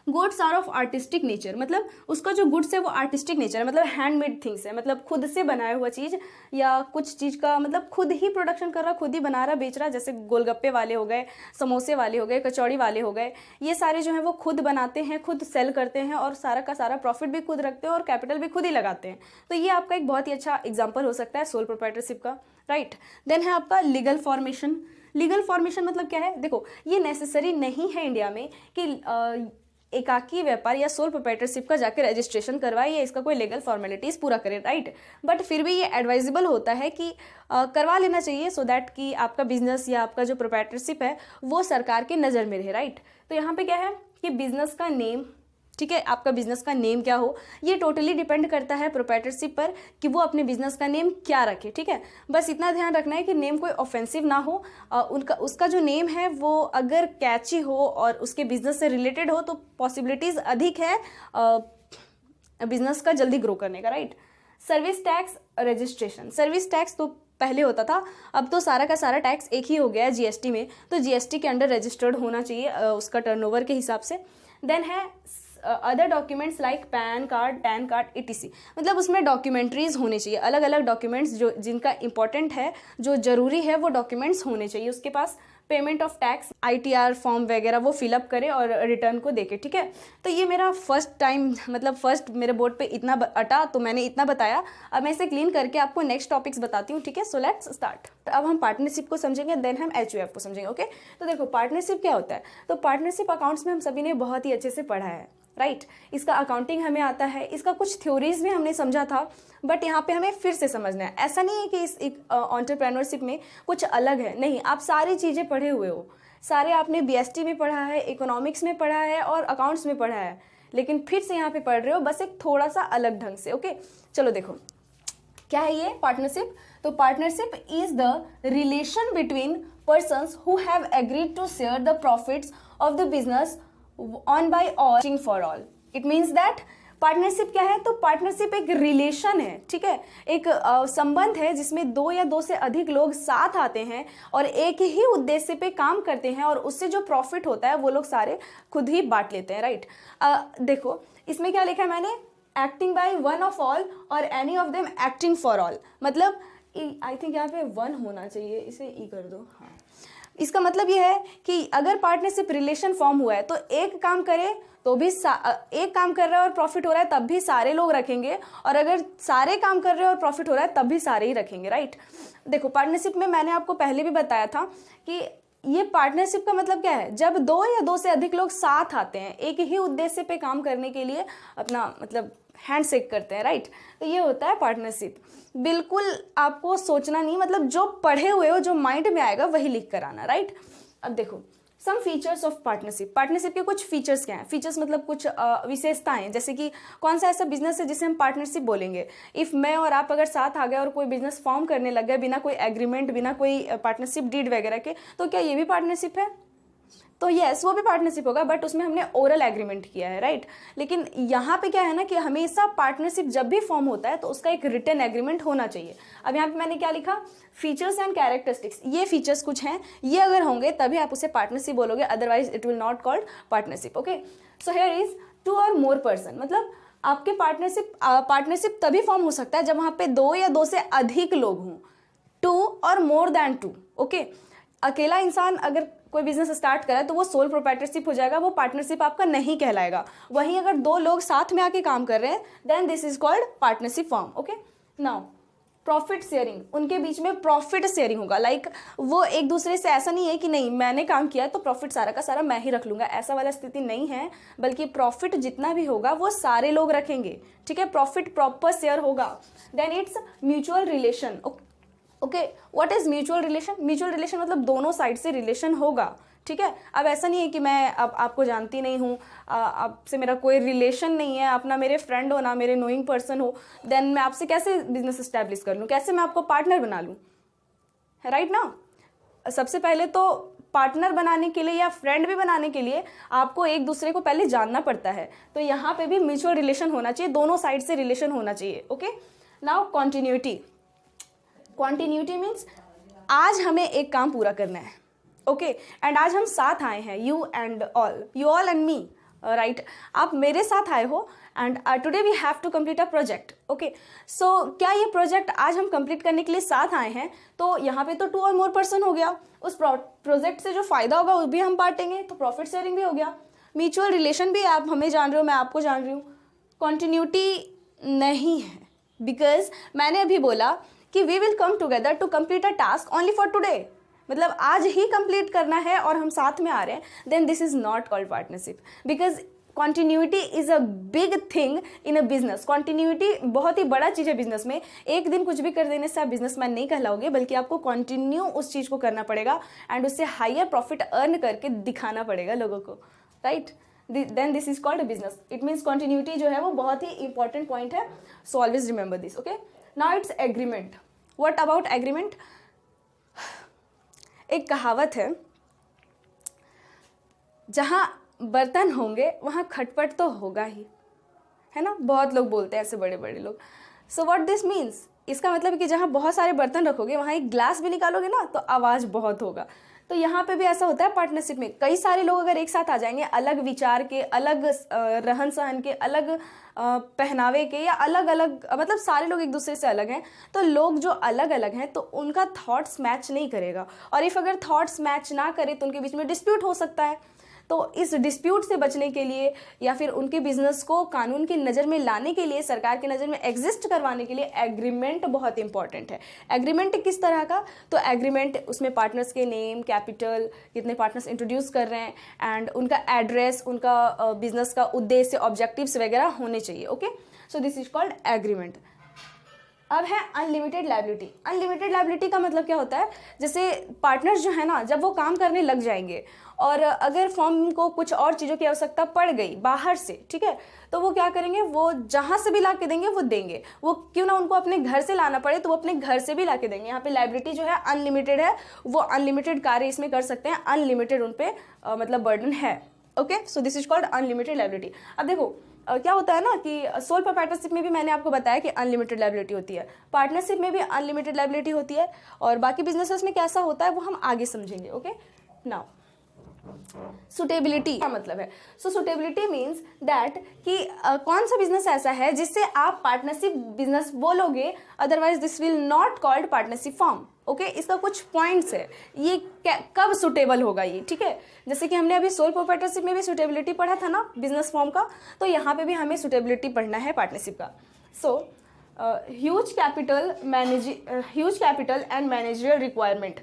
Goods are of artistic nature, मतलब उसका जो गुड्स है वो आर्टिस्टिक नेचर है, मतलब हैंडमेड थिंग्स है, मतलब खुद से बनाया हुआ चीज़ या कुछ चीज़ का मतलब खुद ही प्रोडक्शन कर रहा, खुद ही बना रहा, बेच रहा, जैसे गोलगप्पे वाले हो गए, समोसे वाले हो गए, कचौड़ी वाले हो गए, ये सारे जो है वो खुद बनाते हैं, खुद सेल करते हैं और सारा का सारा प्रॉफिट भी खुद रखते हैं और कैपिटल भी खुद ही लगाते हैं। तो ये आपका एक बहुत ही अच्छा एग्जाम्पल हो सकता है सोल प्रोप्राइटरशिप का, राइट। देन है आपका लीगल फॉर्मेशन। लीगल फॉर्मेशन मतलब क्या है, देखो ये नेसेसरी नहीं है इंडिया में कि एकाकी व्यापार या सोल प्रोप्राइटरशिप का जाकर रजिस्ट्रेशन करवाए या इसका कोई लीगल फॉर्मेलिटीज़ पूरा करे, राइट। बट फिर भी ये एडवाइजेबल होता है कि करवा लेना चाहिए, सो दैट कि आपका बिजनेस या आपका जो प्रोप्राइटरशिप है वो सरकार की नज़र में रहे, राइट। तो यहाँ पे क्या है कि बिजनेस का नेम, ठीक है, आपका बिजनेस का नेम क्या हो, ये टोटली डिपेंड करता है प्रोप्राइटरशिप पर कि वो अपने बिजनेस का नेम क्या रखे, ठीक है। बस इतना ध्यान रखना है कि नेम कोई ऑफेंसिव ना हो, उसका जो नेम है वो अगर कैची हो और उसके बिजनेस से रिलेटेड हो तो पॉसिबिलिटीज़ अधिक है बिजनेस का जल्दी ग्रो करने का, right. Service tax registration, service tax तो पहले होता था, अब तो सारा का सारा टैक्स एक ही हो गया है जीएसटी में, तो जीएसटी के अंडर रजिस्टर्ड होना चाहिए उसका टर्नओवर के हिसाब से। देन है other documents like pan card etc. मतलब उसमें डॉक्यूमेंट्रीज होने चाहिए, अलग अलग डॉक्यूमेंट्स जो जिनका इंपॉर्टेंट है, जो ज़रूरी है, वो डॉक्यूमेंट्स होने चाहिए उसके पास। Payment of tax, ITR form वगैरह वो फिलअप करे और रिटर्न को देके, ठीक है। तो ये मेरा फर्स्ट टाइम, मतलब फर्स्ट मेरे बोर्ड पे इतना अटा, तो मैंने इतना बताया। अब मैं इसे क्लीन करके आपको नेक्स्ट टॉपिक्स बताती हूँ, ठीक है। So let's start. अब हम पार्टनरशिप को समझेंगे, देन हम HUF को समझेंगे, ओके। तो देखो पार्टनरशिप क्या होता है। तो पार्टनरशिप अकाउंट्स में हम सभी ने बहुत ही अच्छे से पढ़ा है, राइट। इसका अकाउंटिंग हमें आता है, इसका कुछ थ्योरीज भी हमने समझा था, बट यहाँ पे हमें फिर से समझना है। ऐसा नहीं है कि इस एंटरप्रेन्योरशिप में कुछ अलग है, नहीं, आप सारी चीज़ें पढ़े हुए हो, सारे आपने BST में पढ़ा है, इकोनॉमिक्स में पढ़ा है और अकाउंट्स में पढ़ा है, लेकिन फिर से यहाँ पे पढ़ रहे हो, बस एक थोड़ा सा अलग ढंग से, ओके। चलो देखो क्या है ये पार्टनरशिप। तो partnership is the relation between persons who have agreed to share the profits of the business on by all for all. It means that partnership क्या है। तो पार्टनरशिप एक रिलेशन है, ठीक है, एक संबंध है जिसमें दो या दो से अधिक लोग साथ आते हैं और एक ही उद्देश्य पे काम करते हैं और उससे जो प्रॉफिट होता है वो लोग सारे खुद ही बांट लेते हैं, राइट। देखो इसमें क्या लिखा है मैंने, acting by one of all or any of them acting for all. मतलब आई थिंक यहाँ पे वन होना चाहिए, इसे ई कर दो, हाँ। इसका मतलब ये है कि अगर पार्टनरशिप रिलेशन फॉर्म हुआ है तो एक काम करे तो भी एक काम कर रहा है और प्रॉफिट हो रहा है तब भी सारे लोग रखेंगे, और अगर सारे काम कर रहे हैं और प्रॉफिट हो रहा है तब भी सारे ही रखेंगे, राइट। देखो पार्टनरशिप में मैंने आपको पहले भी बताया था कि ये पार्टनरशिप का मतलब क्या है, जब दो या दो से अधिक लोग साथ आते हैं एक ही उद्देश्य पे काम करने के लिए, अपना मतलब हैंड शेक करते हैं, राइट। तो ये होता है पार्टनरशिप। बिल्कुल आपको सोचना नहीं, मतलब जो पढ़े हुए हो, जो माइंड में आएगा वही लिख कर आना, राइट। अब देखो some features of partnership. Partnership के कुछ फीचर्स क्या हैं। फीचर्स मतलब कुछ विशेषताएं, जैसे कि कौन सा ऐसा बिजनेस है जिसे हम पार्टनरशिप बोलेंगे। इफ़ मैं और आप अगर साथ आ गए और कोई बिजनेस फॉर्म करने लग गए बिना कोई एग्रीमेंट, बिना कोई पार्टनरशिप डीड वगैरह के, तो क्या ये भी पार्टनरशिप है। तो यस वो भी पार्टनरशिप होगा, बट उसमें हमने ओरल एग्रीमेंट किया है, राइट। लेकिन यहाँ पे क्या है ना कि हमेशा पार्टनरशिप जब भी फॉर्म होता है तो उसका एक रिटन एग्रीमेंट होना चाहिए। अब यहाँ पे मैंने क्या लिखा, फीचर्स एंड कैरेक्टरिस्टिक्स। ये फीचर्स कुछ हैं, ये अगर होंगे तभी आप उसे पार्टनरशिप बोलोगे, otherwise it will not called partnership, okay. So here is two or more person. मतलब आपके पार्टनरशिप तभी फॉर्म हो सकता है जब वहाँ पे दो या दो से अधिक लोग हों, to or more than to, okay. अकेला इंसान अगर कोई बिजनेस स्टार्ट करा तो वो सोल प्रोप्राइटरशिप हो जाएगा, वो पार्टनरशिप आपका नहीं कहलाएगा। वहीं अगर दो लोग साथ में आके काम कर रहे हैं then this is called partnership form, okay. Now profit sharing, उनके बीच में प्रॉफिट शेयरिंग होगा। लाइक वो एक दूसरे से, ऐसा नहीं है कि नहीं मैंने काम किया तो प्रॉफिट सारा का सारा मैं ही रख लूंगा, ऐसा वाला स्थिति नहीं है, बल्कि प्रॉफिट जितना भी होगा वो सारे लोग रखेंगे, ठीक है। प्रॉफिट प्रॉपर शेयर होगा। Then it's mutual relation, okay. What is mutual relation. Mutual relation मतलब दोनों साइड से रिलेशन होगा, ठीक है। अब ऐसा नहीं है कि मैं अब आपको जानती नहीं हूँ, आपसे मेरा कोई रिलेशन नहीं है, आप ना मेरे फ्रेंड हो ना मेरे नोइंग पर्सन हो, देन मैं आपसे कैसे बिजनेस एस्टेब्लिश कर लूँ, कैसे मैं आपको पार्टनर बना लूँ, है राइट ना। सबसे पहले तो पार्टनर बनाने के लिए या फ्रेंड भी बनाने के लिए आपको एक दूसरे को पहले जानना पड़ता है। तो यहाँ पे भी म्यूचुअल रिलेशन होना चाहिए, दोनों साइड से रिलेशन होना चाहिए, okay. Now continuity. Continuity means आज हमें एक काम पूरा करना है, ओके, एंड आज हम साथ आए हैं, you all and me, right. आप मेरे साथ आए हो and today we have to complete a project, okay. So क्या ये प्रोजेक्ट आज हम कंप्लीट करने के लिए साथ आए हैं, तो यहाँ पे तो टू और मोर पर्सन हो गया, उस प्रोजेक्ट से जो फायदा होगा वो भी हम बांटेंगे, तो प्रॉफिट शेयरिंग भी हो गया। म्यूचुअल रिलेशन भी आप हमें जान रहे हो, मैं आपको जान रही हूँ। कॉन्टिन्यूटी नहीं है, बिकॉज मैंने अभी बोला कि we will come together to complete a task only for today, मतलब आज ही कंप्लीट करना है और हम साथ में आ रहे हैं, then this is not called partnership, because continuity is a big thing in a business. Continuity बहुत ही बड़ा चीज़ है बिजनेस में। एक दिन कुछ भी कर देने से आप बिजनेसमैन नहीं कहलाओगे, बल्कि आपको कंटिन्यू उस चीज़ को करना पड़ेगा एंड उससे हायर प्रॉफिट अर्न करके दिखाना पड़ेगा लोगों को, right. Then this is called a business. It means continuity जो है वो बहुत ही इंपॉर्टेंट पॉइंट है, so always remember this, okay. Now it's agreement. What about agreement. एक कहावत है, जहाँ बर्तन होंगे वहाँ खटपट तो होगा ही, है ना, बहुत लोग बोलते हैं ऐसे, बड़े बड़े लोग। सो व्हाट दिस मीन्स, इसका मतलब कि जहाँ बहुत सारे बर्तन रखोगे वहाँ एक ग्लास भी निकालोगे ना तो आवाज़ बहुत होगा। तो यहाँ पे भी ऐसा होता है पार्टनरशिप में, कई सारे लोग अगर एक साथ आ जाएंगे, अलग विचार के, अलग रहन सहन के, अलग पहनावे के, या अलग अलग, मतलब सारे लोग एक दूसरे से अलग हैं, तो लोग जो अलग अलग हैं तो उनका थॉट्स मैच नहीं करेगा, और इफ़ अगर थॉट्स मैच ना करे तो उनके बीच में डिस्प्यूट हो सकता है। तो इस डिस्प्यूट से बचने के लिए या फिर उनके बिजनेस को कानून की नज़र में लाने के लिए, सरकार की नज़र में एग्जिस्ट करवाने के लिए एग्रीमेंट बहुत इंपॉर्टेंट है। एग्रीमेंट किस तरह का, तो एग्रीमेंट उसमें पार्टनर्स के नेम, कैपिटल, कितने पार्टनर्स इंट्रोड्यूस कर रहे हैं, एंड उनका एड्रेस, उनका बिजनेस का उद्देश्य, ऑब्जेक्टिव्स वगैरह होने चाहिए। Okay, so this is called agreement. अब है अनलिमिटेड लायबिलिटी। अनलिमिटेड लायबिलिटी का मतलब क्या होता है, जैसे पार्टनर्स जो है ना, जब वो काम करने लग जाएंगे और अगर फर्म को कुछ और चीज़ों की आवश्यकता पड़ गई बाहर से, ठीक है, तो वो क्या करेंगे, वो जहाँ से भी ला के देंगे वो देंगे, वो क्यों ना उनको अपने घर से लाना पड़े तो वो अपने घर से भी ला के देंगे। यहाँ पे लायबिलिटी जो है अनलिमिटेड है, वो अनलिमिटेड कार्य इसमें कर सकते हैं, अनलिमिटेड उन पर मतलब बर्डन है। Okay, so this is called unlimited liability. अब देखो क्या होता है ना कि सोल प्रोप्राइटरशिप में भी मैंने आपको बताया कि अनलिमिटेड लायबिलिटी होती है, पार्टनरशिप में भी अनलिमिटेड लायबिलिटी होती है, और बाकी बिजनेसेस में कैसा होता है वो हम आगे समझेंगे। ओके, नाउ सुटेबिलिटी का मतलब है, सो सुटेबिलिटी मीन्स दैट कि कौन सा बिजनेस ऐसा है जिससे आप पार्टनरशिप बिजनेस बोलोगे, otherwise this will not called partnership form. Okay, इसका कुछ पॉइंट्स है, ये कब सुटेबल होगा ये, ठीक है। जैसे कि हमने अभी सोल प्रोप्राइटरशिप में भी सुटेबिलिटी पढ़ा था ना बिजनेस फॉर्म का, तो यहाँ पे भी हमें सुटेबिलिटी पढ़ना है पार्टनरशिप का। So huge capital and managerial requirement.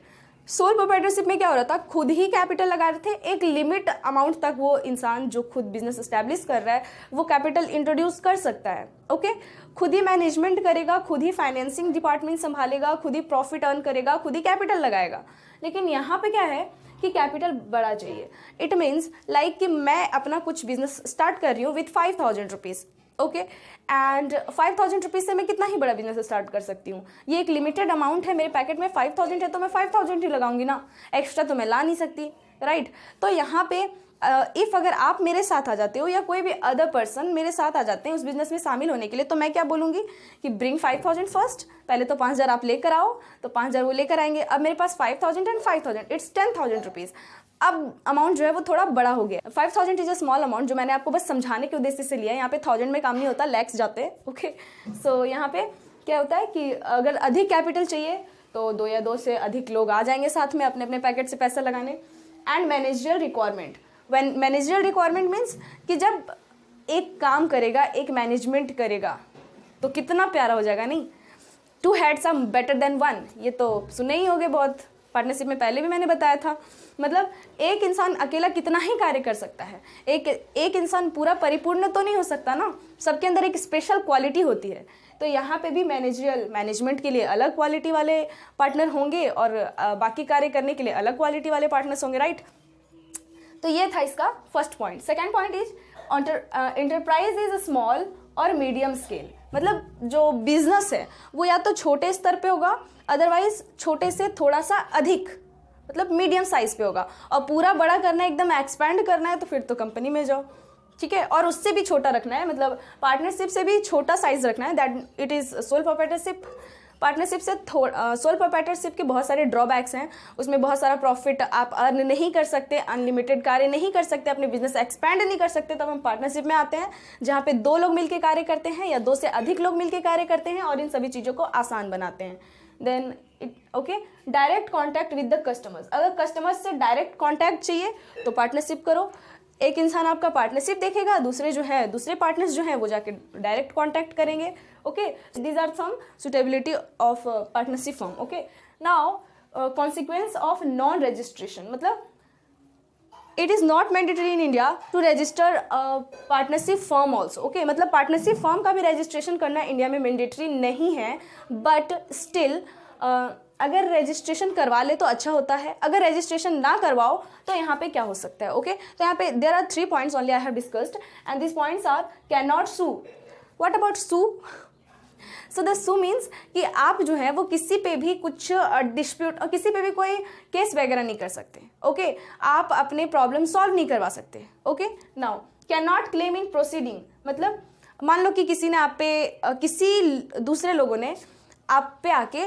Sole proprietorship में क्या हो रहा था, खुद ही कैपिटल लगा रहे थे, एक लिमिट अमाउंट तक वो इंसान जो खुद बिजनेस एस्टैब्लिश कर रहा है वो कैपिटल इंट्रोड्यूस कर सकता है। ओके, खुद ही मैनेजमेंट करेगा, खुद ही फाइनेंसिंग डिपार्टमेंट संभालेगा, खुद ही प्रॉफिट अर्न करेगा, खुद ही कैपिटल लगाएगा। लेकिन यहाँ पे क्या है कि कैपिटल बड़ा चाहिए। इट मीन्स लाइक कि मैं अपना कुछ बिजनेस स्टार्ट कर रही हूँ with 5,000 rupees. Okay, and 5,000 rupees से मैं कितना ही बड़ा बिजनेस स्टार्ट कर सकती हूँ। ये एक लिमिटेड अमाउंट है, मेरे पैकेट में 5,000 है तो मैं 5,000 ही लगाऊंगी ना, एक्स्ट्रा तो मैं ला नहीं सकती, राइट। तो यहाँ पे इफ़ अगर आप मेरे साथ आ जाते हो या कोई भी अदर पर्सन मेरे साथ आ जाते हैं उस बिजनेस में शामिल होने के लिए, तो मैं क्या बोलूँगी कि ब्रिंग 5,000 फर्स्ट, पहले तो 5,000 आप लेकर आओ, तो 5,000 वो लेकर आएंगे। अब मेरे पास 5,000 एंड 5,000 इट्स 10,000 रुपीज़। अब अमाउंट जो है वो थोड़ा बड़ा हो गया। 5,000 इज अ स्मॉल अमाउंट, जो मैंने आपको बस समझाने के उद्देश्य से लिया है। यहाँ पे 1,000 में काम नहीं होता, लैक्स जाते हैं। ओके, सो यहाँ पे क्या होता है कि अगर अधिक कैपिटल चाहिए तो 2 या 2 से अधिक लोग आ जाएंगे साथ में अपने अपने पैकेट से पैसा लगाने। And managerial requirement, managerial requirement means कि जब एक काम करेगा, एक मैनेजमेंट करेगा तो कितना प्यारा हो जाएगा, नहीं, 2 heads are better than 1, ये तो सुने ही होंगे बहुत, पार्टनरशिप में पहले भी मैंने बताया था। मतलब एक इंसान अकेला कितना ही कार्य कर सकता है, एक इंसान पूरा परिपूर्ण तो नहीं हो सकता ना, सबके अंदर एक स्पेशल क्वालिटी होती है। तो यहाँ पे भी मैनेजमेंट के लिए अलग क्वालिटी वाले पार्टनर होंगे और बाकी कार्य करने के लिए अलग क्वालिटी वाले पार्टनर्स होंगे, राइट। तो ये था इसका first point. Second point is enterprise is small और मीडियम स्केल। मतलब जो बिजनेस है वो या तो छोटे स्तर पे होगा, अदरवाइज छोटे से थोड़ा सा अधिक, मतलब मीडियम साइज पे होगा। और पूरा बड़ा करना है, एकदम एक्सपैंड करना है, तो फिर तो कंपनी में जाओ, ठीक है। और उससे भी छोटा रखना है, मतलब पार्टनरशिप से भी छोटा साइज रखना है, that it is sole proprietorship. Partnership से सोल प्रोप्राइटरशिप के बहुत सारे ड्रॉबैक्स हैं, उसमें बहुत सारा प्रॉफिट आप अर्न नहीं कर सकते, अनलिमिटेड कार्य नहीं कर सकते, अपने बिजनेस एक्सपैंड नहीं कर सकते। तब हम पार्टनरशिप में आते हैं जहाँ पे 2 लोग मिलकर कार्य करते हैं या 2 से अधिक लोग मिलकर कार्य करते हैं और इन सभी चीज़ों को आसान बनाते हैं। Then okay, direct contact with the customers. अगर कस्टमर्स से डायरेक्ट कॉन्टैक्ट चाहिए तो पार्टनरशिप करो। एक इंसान आपका पार्टनरशिप देखेगा, दूसरे पार्टनर्स जो हैं वो जाके डायरेक्ट कॉन्टैक्ट करेंगे। Okay, these are some suitability of partnership form. Okay, now consequence of non registration, मतलब it is not mandatory in India to register partnership firm also. Okay, मतलब पार्टनरशिप फर्म का भी रजिस्ट्रेशन करना इंडिया में मैंडेटरी नहीं है, बट स्टिल अगर रजिस्ट्रेशन करवा ले तो अच्छा होता है। अगर रजिस्ट्रेशन ना करवाओ तो यहाँ पे क्या हो सकता है। ओके, तो यहाँ पे there are 3 points only I have discussed and this points are can not sue. What about sue? So the sue means कि आप जो है वो किसी पे भी कुछ डिस्प्यूट और किसी पे भी कोई केस वगैरह नहीं कर सकते। ओके, आप अपने प्रॉब्लम सॉल्व नहीं करवा सकते। Okay, now can not claim in proceeding, मतलब मान लो कि किसी ने आप पे किसी दूसरे लोगों ने आप पे आके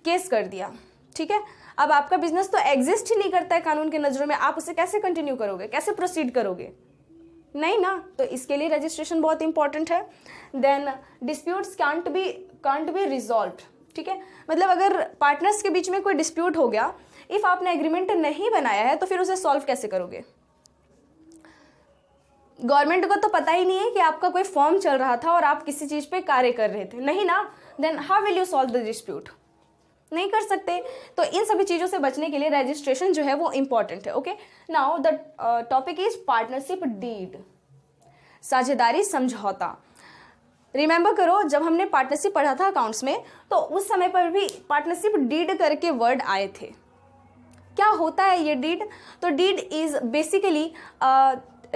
केस कर दिया, ठीक है। अब आपका बिजनेस तो एग्जिस्ट ही नहीं करता है कानून की नज़रों में, आप उसे कैसे कंटिन्यू करोगे, कैसे प्रोसीड करोगे? नहीं ना। तो इसके लिए रजिस्ट्रेशन बहुत इंपॉर्टेंट है। Then disputes can't be resolved, ठीक है, मतलब अगर पार्टनर्स के बीच में कोई डिस्प्यूट हो गया, इफ आपने एग्रीमेंट नहीं बनाया है तो फिर उसे सॉल्व कैसे करोगे? गवर्नमेंट को तो पता ही नहीं है कि आपका कोई फॉर्म चल रहा था और आप किसी चीज पे कार्य कर रहे थे, नहीं ना। Then how will you solve the dispute? नहीं कर सकते। तो इन सभी चीजों से बचने के लिए रजिस्ट्रेशन जो है वो इंपॉर्टेंट है। Okay, now the topic is partnership deed, साझेदारी समझौता। रिमेंबर करो, जब हमने पार्टनरशिप पढ़ा था अकाउंट्स में, तो उस समय पर भी पार्टनरशिप डीड करके वर्ड आए थे। क्या होता है ये डीड? तो deed is basically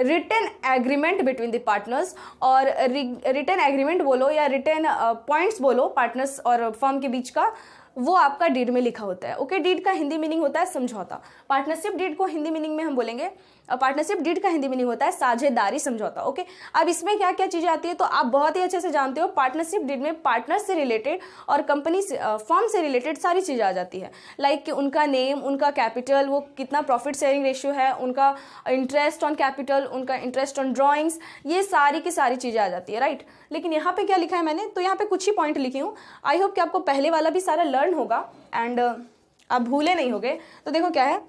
written agreement between the partners, और रिटन एग्रीमेंट बोलो या रिटन पॉइंट्स बोलो पार्टनर्स और फर्म के बीच का, वो आपका डीड में लिखा होता है। ओके, डीड का हिंदी मीनिंग होता है समझौता। पार्टनरशिप डीड को हिंदी मीनिंग में हम बोलेंगे, पार्टनरशिप डीड का हिंदी मीनिंग होता है साझेदारी समझौता। ओके, अब इसमें क्या क्या चीजें आती है तो आप बहुत ही अच्छे से जानते हो। पार्टनरशिप डीड में पार्टनर से रिलेटेड और कंपनी से फर्म से रिलेटेड सारी चीजें आ जाती है, लाइक कि उनका नेम, उनका कैपिटल, वो कितना प्रॉफिट शेयरिंग रेशियो है, उनका इंटरेस्ट ऑन कैपिटल, उनका इंटरेस्ट ऑन ड्रॉइंग्स, ये सारी की सारी चीजें आ जाती है, राइट। लेकिन यहाँ पे क्या लिखा है मैंने, तो यहाँ पे कुछ ही पॉइंट लिखी हूँ। आई होप कि आपको पहले वाला भी सारा लर्न होगा एंड आप भूले नहीं होगे। तो देखो क्या है,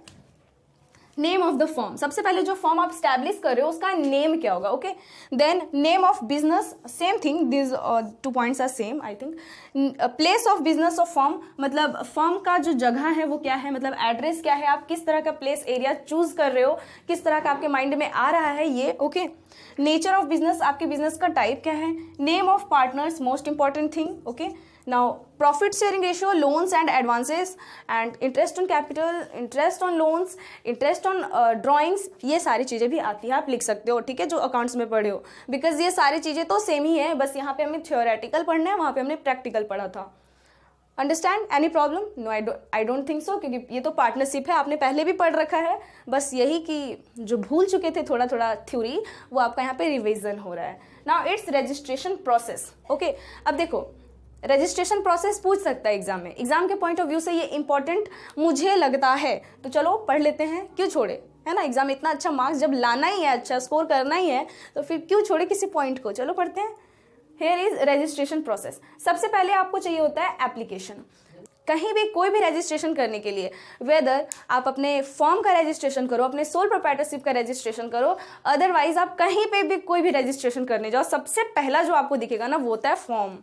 नेम ऑफ द फर्म, सबसे पहले जो फर्म आप स्टैब्लिश कर रहे हो उसका नेम क्या होगा। Okay, then name of business, same thing, this 2 points are same I think. Place of business of firm, मतलब फर्म का जो जगह है वो क्या है, मतलब एड्रेस क्या है, आप किस तरह का प्लेस एरिया चूज कर रहे हो, किस तरह का आपके माइंड में आ रहा है ये। ओके, नेचर ऑफ बिजनेस, आपके बिजनेस का टाइप क्या है। Name of partners, most important thing. Okay, now profit sharing ratio, loans and advances, and interest on capital, interest on loans, interest on drawings, ये सारी चीज़ें भी आती है, आप लिख सकते हो, ठीक है, जो अकाउंट्स में पढ़े हो, बिकॉज ये सारी चीज़ें तो सेम ही है, बस यहाँ पे हमें थ्योरेटिकल पढ़ना है, वहाँ पे हमने प्रैक्टिकल पढ़ा था। Understand? Any problem? No, I don't think so, क्योंकि ये तो पार्टनरशिप है, आपने पहले भी पढ़ रखा है, बस यही कि जो भूल चुके थे थोड़ा थोड़ा थ्योरी, वो आपका यहाँ पे रिविजन हो रहा है। Now it's registration process. Okay, अब देखो रजिस्ट्रेशन प्रोसेस पूछ सकता है एग्जाम में, एग्जाम के पॉइंट ऑफ व्यू से ये इंपॉर्टेंट मुझे लगता है, तो चलो पढ़ लेते हैं, क्यों छोड़े, है ना। एग्जाम में इतना अच्छा मार्क्स जब लाना ही है, अच्छा स्कोर करना ही है, तो फिर क्यों छोड़े किसी पॉइंट को। चलो पढ़ते हैं। Here is registration process. सबसे पहले आपको चाहिए होता है एप्लीकेशन। कहीं भी कोई भी रजिस्ट्रेशन करने के लिए, वेदर आप अपने फर्म का रजिस्ट्रेशन करो, अपने सोल प्रोप्राइटरशिप का रजिस्ट्रेशन करो, अदरवाइज आप कहीं पे भी कोई भी रजिस्ट्रेशन करने जाओ, सबसे पहला जो आपको दिखेगा ना वो होता है फॉर्म,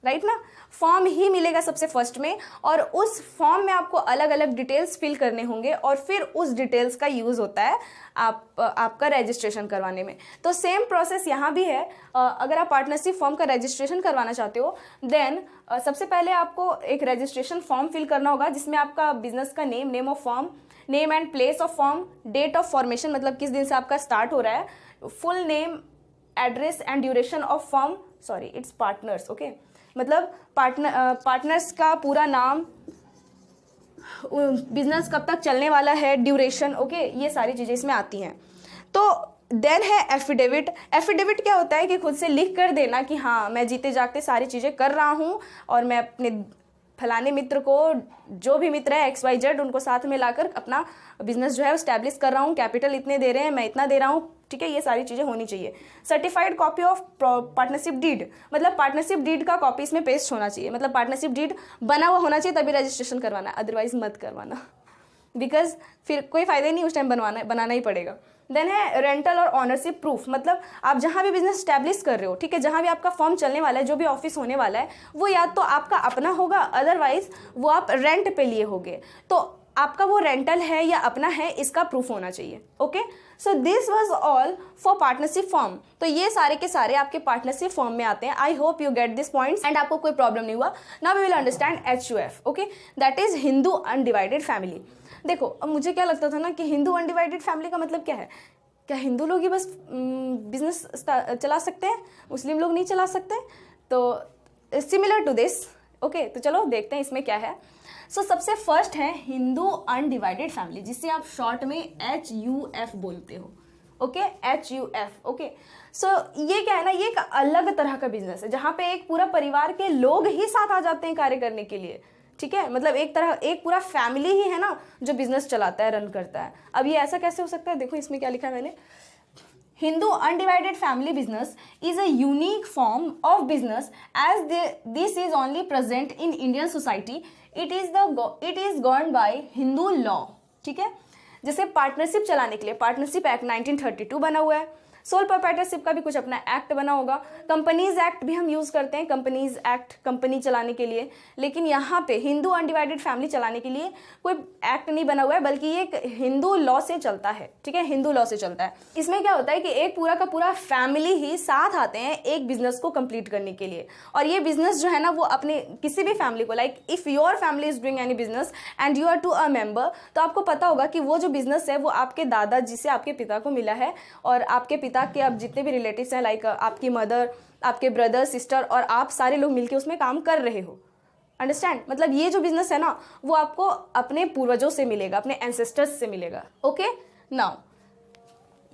राइट ना। फॉर्म ही मिलेगा सबसे फर्स्ट में, और उस फॉर्म में आपको अलग अलग डिटेल्स फिल करने होंगे, और फिर उस डिटेल्स का यूज़ होता है आपका रजिस्ट्रेशन करवाने में। तो सेम प्रोसेस यहाँ भी है। अगर आप पार्टनरशिप फॉर्म का रजिस्ट्रेशन करवाना चाहते हो, देन सबसे पहले आपको एक रजिस्ट्रेशन फॉर्म फिल करना होगा, जिसमें आपका बिजनेस का name, name of form, name and place of form, date of formation, मतलब किस दिन से आपका स्टार्ट हो रहा है, full name, address and duration of form, sorry it's partners. Okay, मतलब पार्टनर्स का पूरा नाम, बिजनेस कब तक चलने वाला है, ड्यूरेशन, ओके, ये सारी चीज़ें इसमें आती हैं। तो देन है एफिडेविट। एफिडेविट क्या होता है कि खुद से लिख कर देना कि हाँ मैं जीते जागते सारी चीज़ें कर रहा हूँ, और मैं अपने फलाने मित्र को, जो भी मित्र है XYZ, उनको साथ में लाकर अपना बिजनेस जो है स्टैब्लिश कर रहा हूँ, कैपिटल इतने दे रहे हैं, मैं इतना दे रहा हूँ, ठीक है, ये सारी चीज़ें होनी चाहिए। Certified copy of partnership deed, मतलब पार्टनरशिप डीड का कॉपी इसमें पेस्ट होना चाहिए, मतलब पार्टनरशिप डीड बना हुआ होना चाहिए, तभी रजिस्ट्रेशन करवाना, अदरवाइज मत करवाना, बिकॉज फिर कोई फायदा नहीं, उस टाइम बनाना ही पड़ेगा। देन है रेंटल और ऑनरशिप प्रूफ, मतलब आप जहाँ भी बिजनेस स्टैब्लिश कर रहे हो, ठीक है, जहाँ भी आपका फर्म चलने वाला है, जो भी ऑफिस होने वाला है, वो या तो आपका अपना होगा, अदरवाइज वो आप रेंट पे लिए होगे, तो आपका वो रेंटल है या अपना है, इसका प्रूफ होना चाहिए। Okay, so this was all for partnership form. तो ये सारे के सारे आपके पार्टनरशिप फॉर्म में आते हैं। I hope you get this points and आपको कोई प्रॉब्लम नहीं हुआ। Now we will understand HUF। Okay, that is Hindu undivided family. देखो, अब मुझे क्या लगता था ना कि हिंदू अनडिवाइडेड फैमिली का मतलब क्या है, क्या हिंदू लोग ही बस बिजनेस चला सकते हैं, मुस्लिम लोग नहीं चला सकते? तो सिमिलर टू दिस। ओके, तो चलो देखते हैं इसमें क्या है। सो सबसे फर्स्ट है हिंदू अनडिवाइडेड फैमिली, जिसे आप शॉर्ट में HUF बोलते हो। Okay, HUF। ओके, सो ये क्या है ना, ये एक अलग तरह का बिजनेस है, जहाँ पे एक पूरा परिवार के लोग ही साथ आ जाते हैं कार्य करने के लिए, ठीक है, मतलब एक तरह एक पूरा फैमिली ही है ना जो बिजनेस चलाता है, रन करता है। अब ये ऐसा कैसे हो सकता है, देखो इसमें क्या लिखा है मैंने, Hindu undivided family business is a unique form of business as this is only present in Indian society. It is governed by Hindu law. ठीक है, जैसे पार्टनरशिप चलाने के लिए पार्टनरशिप एक्ट 1932 बना हुआ है, सोल प्रोप्राइटरशिप का भी कुछ अपना एक्ट बना होगा, कंपनीज एक्ट भी हम यूज़ करते हैं, कंपनीज एक्ट कंपनी चलाने के लिए, लेकिन यहाँ पे हिंदू अनडिवाइडेड फैमिली चलाने के लिए कोई एक्ट नहीं बना हुआ है, बल्कि ये एक हिंदू लॉ से चलता है। ठीक है, हिंदू लॉ से चलता है। इसमें क्या होता है कि एक पूरा का पूरा फैमिली ही साथ आते हैं एक बिजनेस को कंप्लीट करने के लिए, और ये बिजनेस जो है ना वो अपने किसी भी फैमिली को, like if your family is doing any business and you are to a member, तो आपको पता होगा कि वो जो बिजनेस है वो आपके दादाजी से आपके पिता को मिला है, और आपके पिता के अब जितने भी रिलेटिव्स हैं, लाइक आपकी मदर, आपके ब्रदर, सिस्टर और आप सारे लोग मिलकर उसमें काम कर रहे हो। अंडरस्टैंड, मतलब ये जो बिजनेस है ना वो आपको अपने पूर्वजों से मिलेगा, अपने एंसेस्टर्स से मिलेगा। ओके, नाउ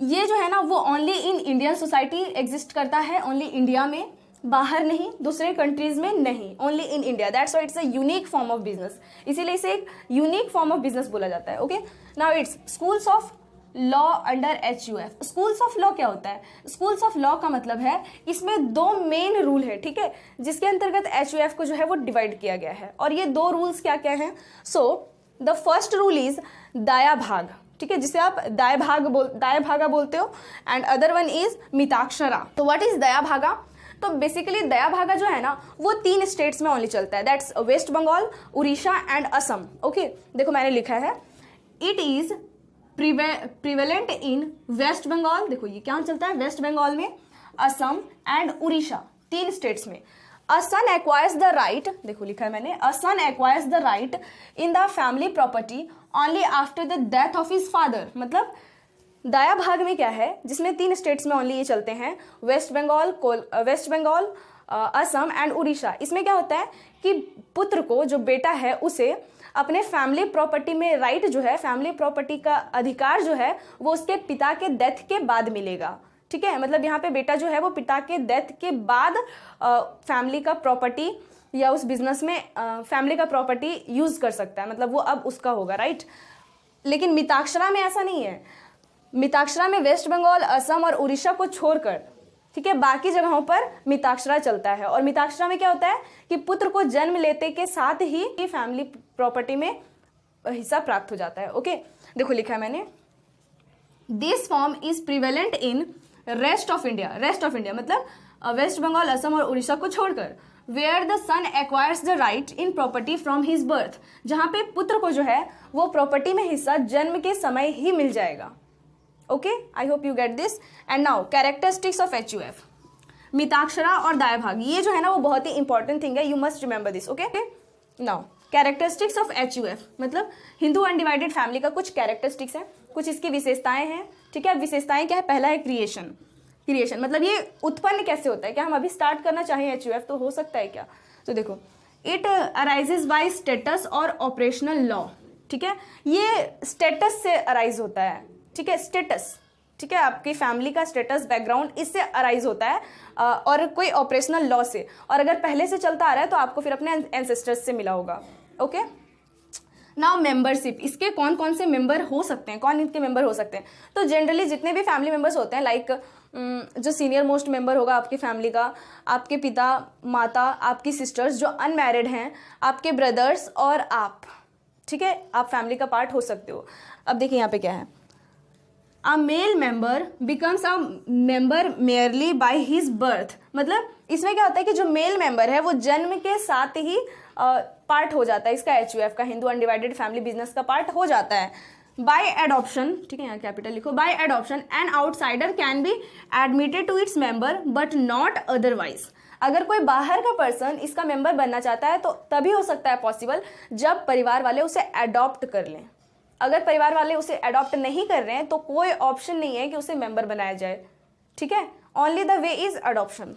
ये जो है ना वो only in Indian society exist करता है, ओनली इंडिया में, बाहर नहीं, दूसरे कंट्रीज में नहीं, only in India. That's why it's a unique form of business, इसीलिए इसे एक यूनिक फॉर्म ऑफ बिजनेस बोला जाता है। Okay, now it's schools of law under HUF। Schools of law क्या होता है? स्कूल्स ऑफ लॉ का मतलब है इसमें दो मेन रूल है, ठीक है, जिसके अंतर्गत HUF को जो है वो डिवाइड किया गया है, और ये दो रूल्स क्या क्या हैं? So the first rule is दाया भाग, ठीक है, जिसे आप दाया भागा बोलते हो, and other one is Mitakshara. तो व्हाट इज दया भागा? तो बेसिकली दया भागा जो है ना वो 3 स्टेट्स में ओनली चलता है, that's West Bengal, Orissa and Assam. Okay, देखो मैंने लिखा है it is prevalent in West Bengal, देखो ये क्या चलता है वेस्ट बंगाल में, असम एंड उड़ीसा, 3 स्टेट्स में। A son acquires the right, देखो लिखा है मैंने, a son acquires the right in the family property only after the death of his father. मतलब दाया भाग में क्या है, जिसमें 3 स्टेट्स में ओनली ये चलते हैं, वेस्ट बंगाल, असम एंड उड़ीसा। इसमें क्या होता है कि पुत्र को, जो बेटा है, उसे अपने फैमिली प्रॉपर्टी में राइट जो है, फैमिली प्रॉपर्टी का अधिकार जो है वो उसके पिता के डेथ के बाद मिलेगा। ठीक है, मतलब यहाँ पे बेटा जो है वो पिता के डेथ के बाद फैमिली का प्रॉपर्टी या उस बिजनेस में फैमिली का प्रॉपर्टी यूज कर सकता है, मतलब वो अब उसका होगा, राइट। लेकिन मिताक्षरा में ऐसा नहीं है। मिताक्षरा में वेस्ट बंगाल, असम और उड़ीसा को छोड़कर, ठीक है, बाकी जगहों पर मिताक्षरा चलता है। और मिताक्षरा में क्या होता है कि पुत्र को जन्म लेते के साथ ही फैमिली प्रॉपर्टी में हिस्सा प्राप्त हो जाता है। ओके, देखो लिखा है मैंने, this form is prevalent in rest of India. Rest of India मतलब वेस्ट बंगाल, असम और उड़ीसा को छोड़कर, where the son acquires the right in property from his birth, जहां पे पुत्र को जो है वो प्रॉपर्टी में हिस्सा जन्म के समय ही मिल जाएगा। Okay, I hope you get this. And now characteristics of HUF, Mitakshara और दाया भाग, ये जो है ना वो बहुत ही इंपॉर्टेंट थिंग है, you must remember this. Okay, now characteristics of HUF मतलब हिंदू अनडिवाइडेड फैमिली का कुछ कैरेक्टरिस्टिक्स है, कुछ इसकी विशेषताएं हैं। ठीक है, विशेषताएं क्या है? पहला है क्रिएशन। क्रिएशन मतलब ये उत्पन्न कैसे होता है, क्या हम अभी स्टार्ट करना चाहें HUF तो हो सकता है क्या? तो देखो, इट अराइजेज बाय स्टेटस और ऑपरेशनल लॉ। ठीक है, ये स्टेटस से अराइज होता है। ठीक है, स्टेटस, ठीक है, आपकी फैमिली का स्टेटस, बैकग्राउंड, इससे अराइज होता है, और कोई ऑपरेशनल लॉ से, और अगर पहले से चलता आ रहा है तो आपको फिर अपने एंसेस्टर्स से मिला होगा। ओके, नाउ मेंबरशिप, इसके कौन कौन से मेंबर हो सकते हैं, कौन इनके मेंबर हो सकते हैं? तो जनरली जितने भी फैमिली मेंबर्स होते हैं, लाइक जो सीनियर मोस्ट मेंबर होगा आपकी फैमिली का, आपके पिता, माता, आपकी सिस्टर्स जो अनमैरिड हैं, आपके ब्रदर्स और आप, ठीक है, आप फैमिली का पार्ट हो सकते हो। अब देखिए यहाँ पे क्या है, a male member becomes a member merely by his birth. मतलब इसमें क्या होता है कि जो मेल मेंबर है वो जन्म के साथ ही पार्ट हो जाता है इसका, HUF का, हिंदू अनडिवाइडेड फैमिली बिजनेस का पार्ट हो जाता है। बाय एडॉप्शन, ठीक है, यहाँ कैपिटल लिखो, by adoption an outsider can be admitted to its member but not otherwise. अगर कोई बाहर का पर्सन इसका मेंबर बनना चाहता है तो तभी हो सकता है पॉसिबल जब परिवार वाले उसे अडॉप्ट कर लें। अगर परिवार वाले उसे अडॉप्ट नहीं कर रहे हैं तो कोई ऑप्शन नहीं है कि उसे मेंबर बनाया जाए। ठीक है, only the way is adoption.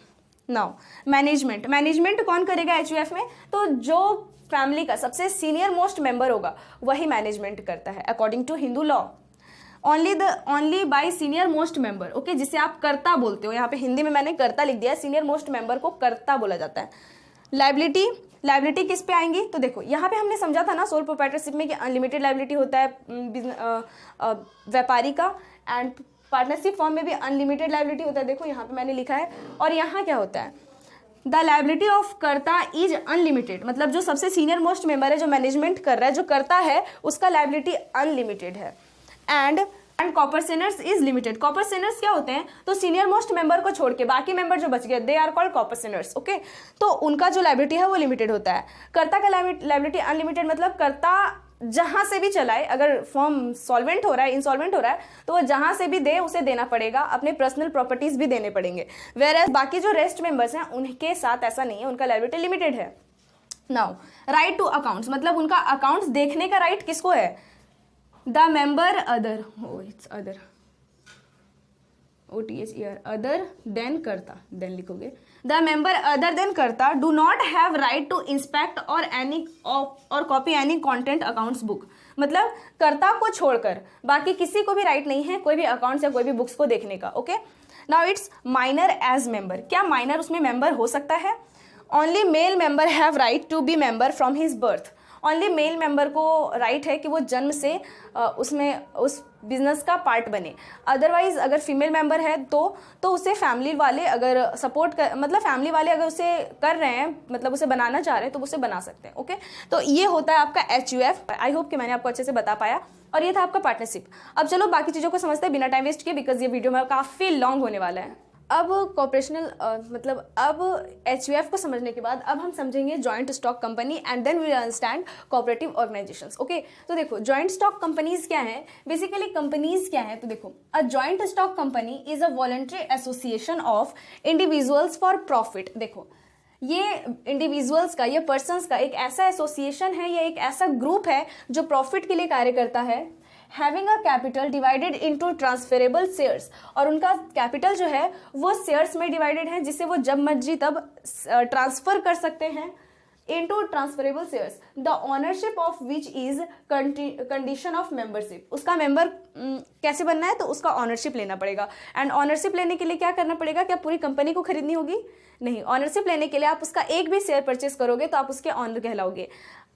Now management, management कौन करेगा HUF में? तो जो फैमिली का सबसे सीनियर मोस्ट मेंबर होगा वही मैनेजमेंट करता है according to Hindu law. Only by senior most member, okay, जिसे आप कर्ता बोलते हो, यहाँ पे हिंदी में मैंने कर्ता लिख दिया, सीनियर मोस्ट मेंबर को कर्ता बोला जाता है। लाइबिलिटी, लायबिलिटी किस पे आएंगी, तो देखो यहाँ पे हमने समझा था ना सोल प्रोप्राइटरशिप में कि अनलिमिटेड लायबिलिटी होता है व्यापारी का, एंड पार्टनरशिप फॉर्म में भी अनलिमिटेड लायबिलिटी होता है। देखो यहाँ पे मैंने लिखा है, और यहाँ क्या होता है, द लायबिलिटी ऑफ कर्ता इज अनलिमिटेड, मतलब जो सबसे सीनियर मोस्ट मेंबर है, जो मैनेजमेंट कर रहा है, जो करता है, उसका लायबिलिटी अनलिमिटेड है। And coparceners is limited. Coparceners क्या होते हैं, तो सीनियर मोस्ट मेंबर को छोड़ के बाकी मेंबर जो बच गए, दे आर कॉल्ड कॉर्पोरेशनर्स। ओके, तो उनका जो लायबिलिटी है वो लिमिटेड होता है। कर्ता का लायबिलिटी अनलिमिटेड, मतलब कर्ता जहां से भी चलाए, अगर फॉर्म सॉल्वेंट हो रहा है, इंसॉल्वेंट हो रहा है, तो वो जहां से भी दे उसे देना पड़ेगा, अपने पर्सनल प्रॉपर्टीज भी देने पड़ेंगे। वेयर बाकी जो रेस्ट मेंबर्स हैं उनके साथ ऐसा नहीं है, उनका लायबिलिटी लिमिटेड है। नाउ राइट टू अकाउंट्स, मतलब उनका अकाउंट्स देखने का राइट किसको है, the member other, it's other, OTH E R, other than karta, then लिखोगे, the member other than karta do not have right to inspect or copy any content accounts book, मतलब कर्ता को छोड़कर बाकी किसी को भी राइट नहीं है कोई भी अकाउंट्स या कोई भी बुक्स को देखने का। Okay, now it's minor as member, क्या माइनर उसमें मेंबर हो सकता है, only male member have right to be member from his birth, only male member को राइट है कि वो जन्म से उसमें उस बिजनेस का पार्ट बने। अदरवाइज अगर फीमेल मेंबर है तो उसे फैमिली वाले अगर सपोर्ट कर, मतलब फैमिली वाले अगर उसे कर रहे हैं, मतलब उसे बनाना चाह रहे हैं, तो उसे बना सकते हैं। ओके, तो ये होता है आपका HUF। आई होप कि मैंने आपको अच्छे से बता पाया, और ये था आपका पार्टनरशिप। अब चलो बाकी चीज़ों को समझते हैं बिना टाइम वेस्ट किए, बिकॉज ये वीडियो मेरा काफ़ी लॉन्ग होने वाला है। अब कॉर्पोरेशनल मतलब अब HUF को समझने के बाद अब हम समझेंगे joint stock company, and then we will understand cooperative organisations. Okay, तो देखो जॉइंट स्टॉक कंपनीज क्या है, बेसिकली कंपनीज क्या है, तो देखो a joint stock company is a voluntary association of individuals for profit. देखो ये इंडिविजुअल्स का, ये पर्सन्स का एक ऐसा एसोसिएशन है, या एक ऐसा ग्रुप है जो प्रॉफिट के लिए कार्य करता है, having a capital divided into transferable shares, और उनका कैपिटल जो है वो शेयर्स में डिवाइडेड है, जिसे वो जब मर्जी तब ट्रांसफर कर सकते हैं into transferable shares, the ownership of which is condition of membership. उसका मेंबर कैसे बनना है, तो उसका ऑनरशिप लेना पड़ेगा। एंड ऑनरशिप लेने के लिए क्या करना पड़ेगा, क्या पूरी कंपनी को खरीदनी होगी, नहीं, ऑनरशिप लेने के लिए आप उसका एक भी शेयर परचेस करोगे तो आप उसके ऑनर कहलाओगे।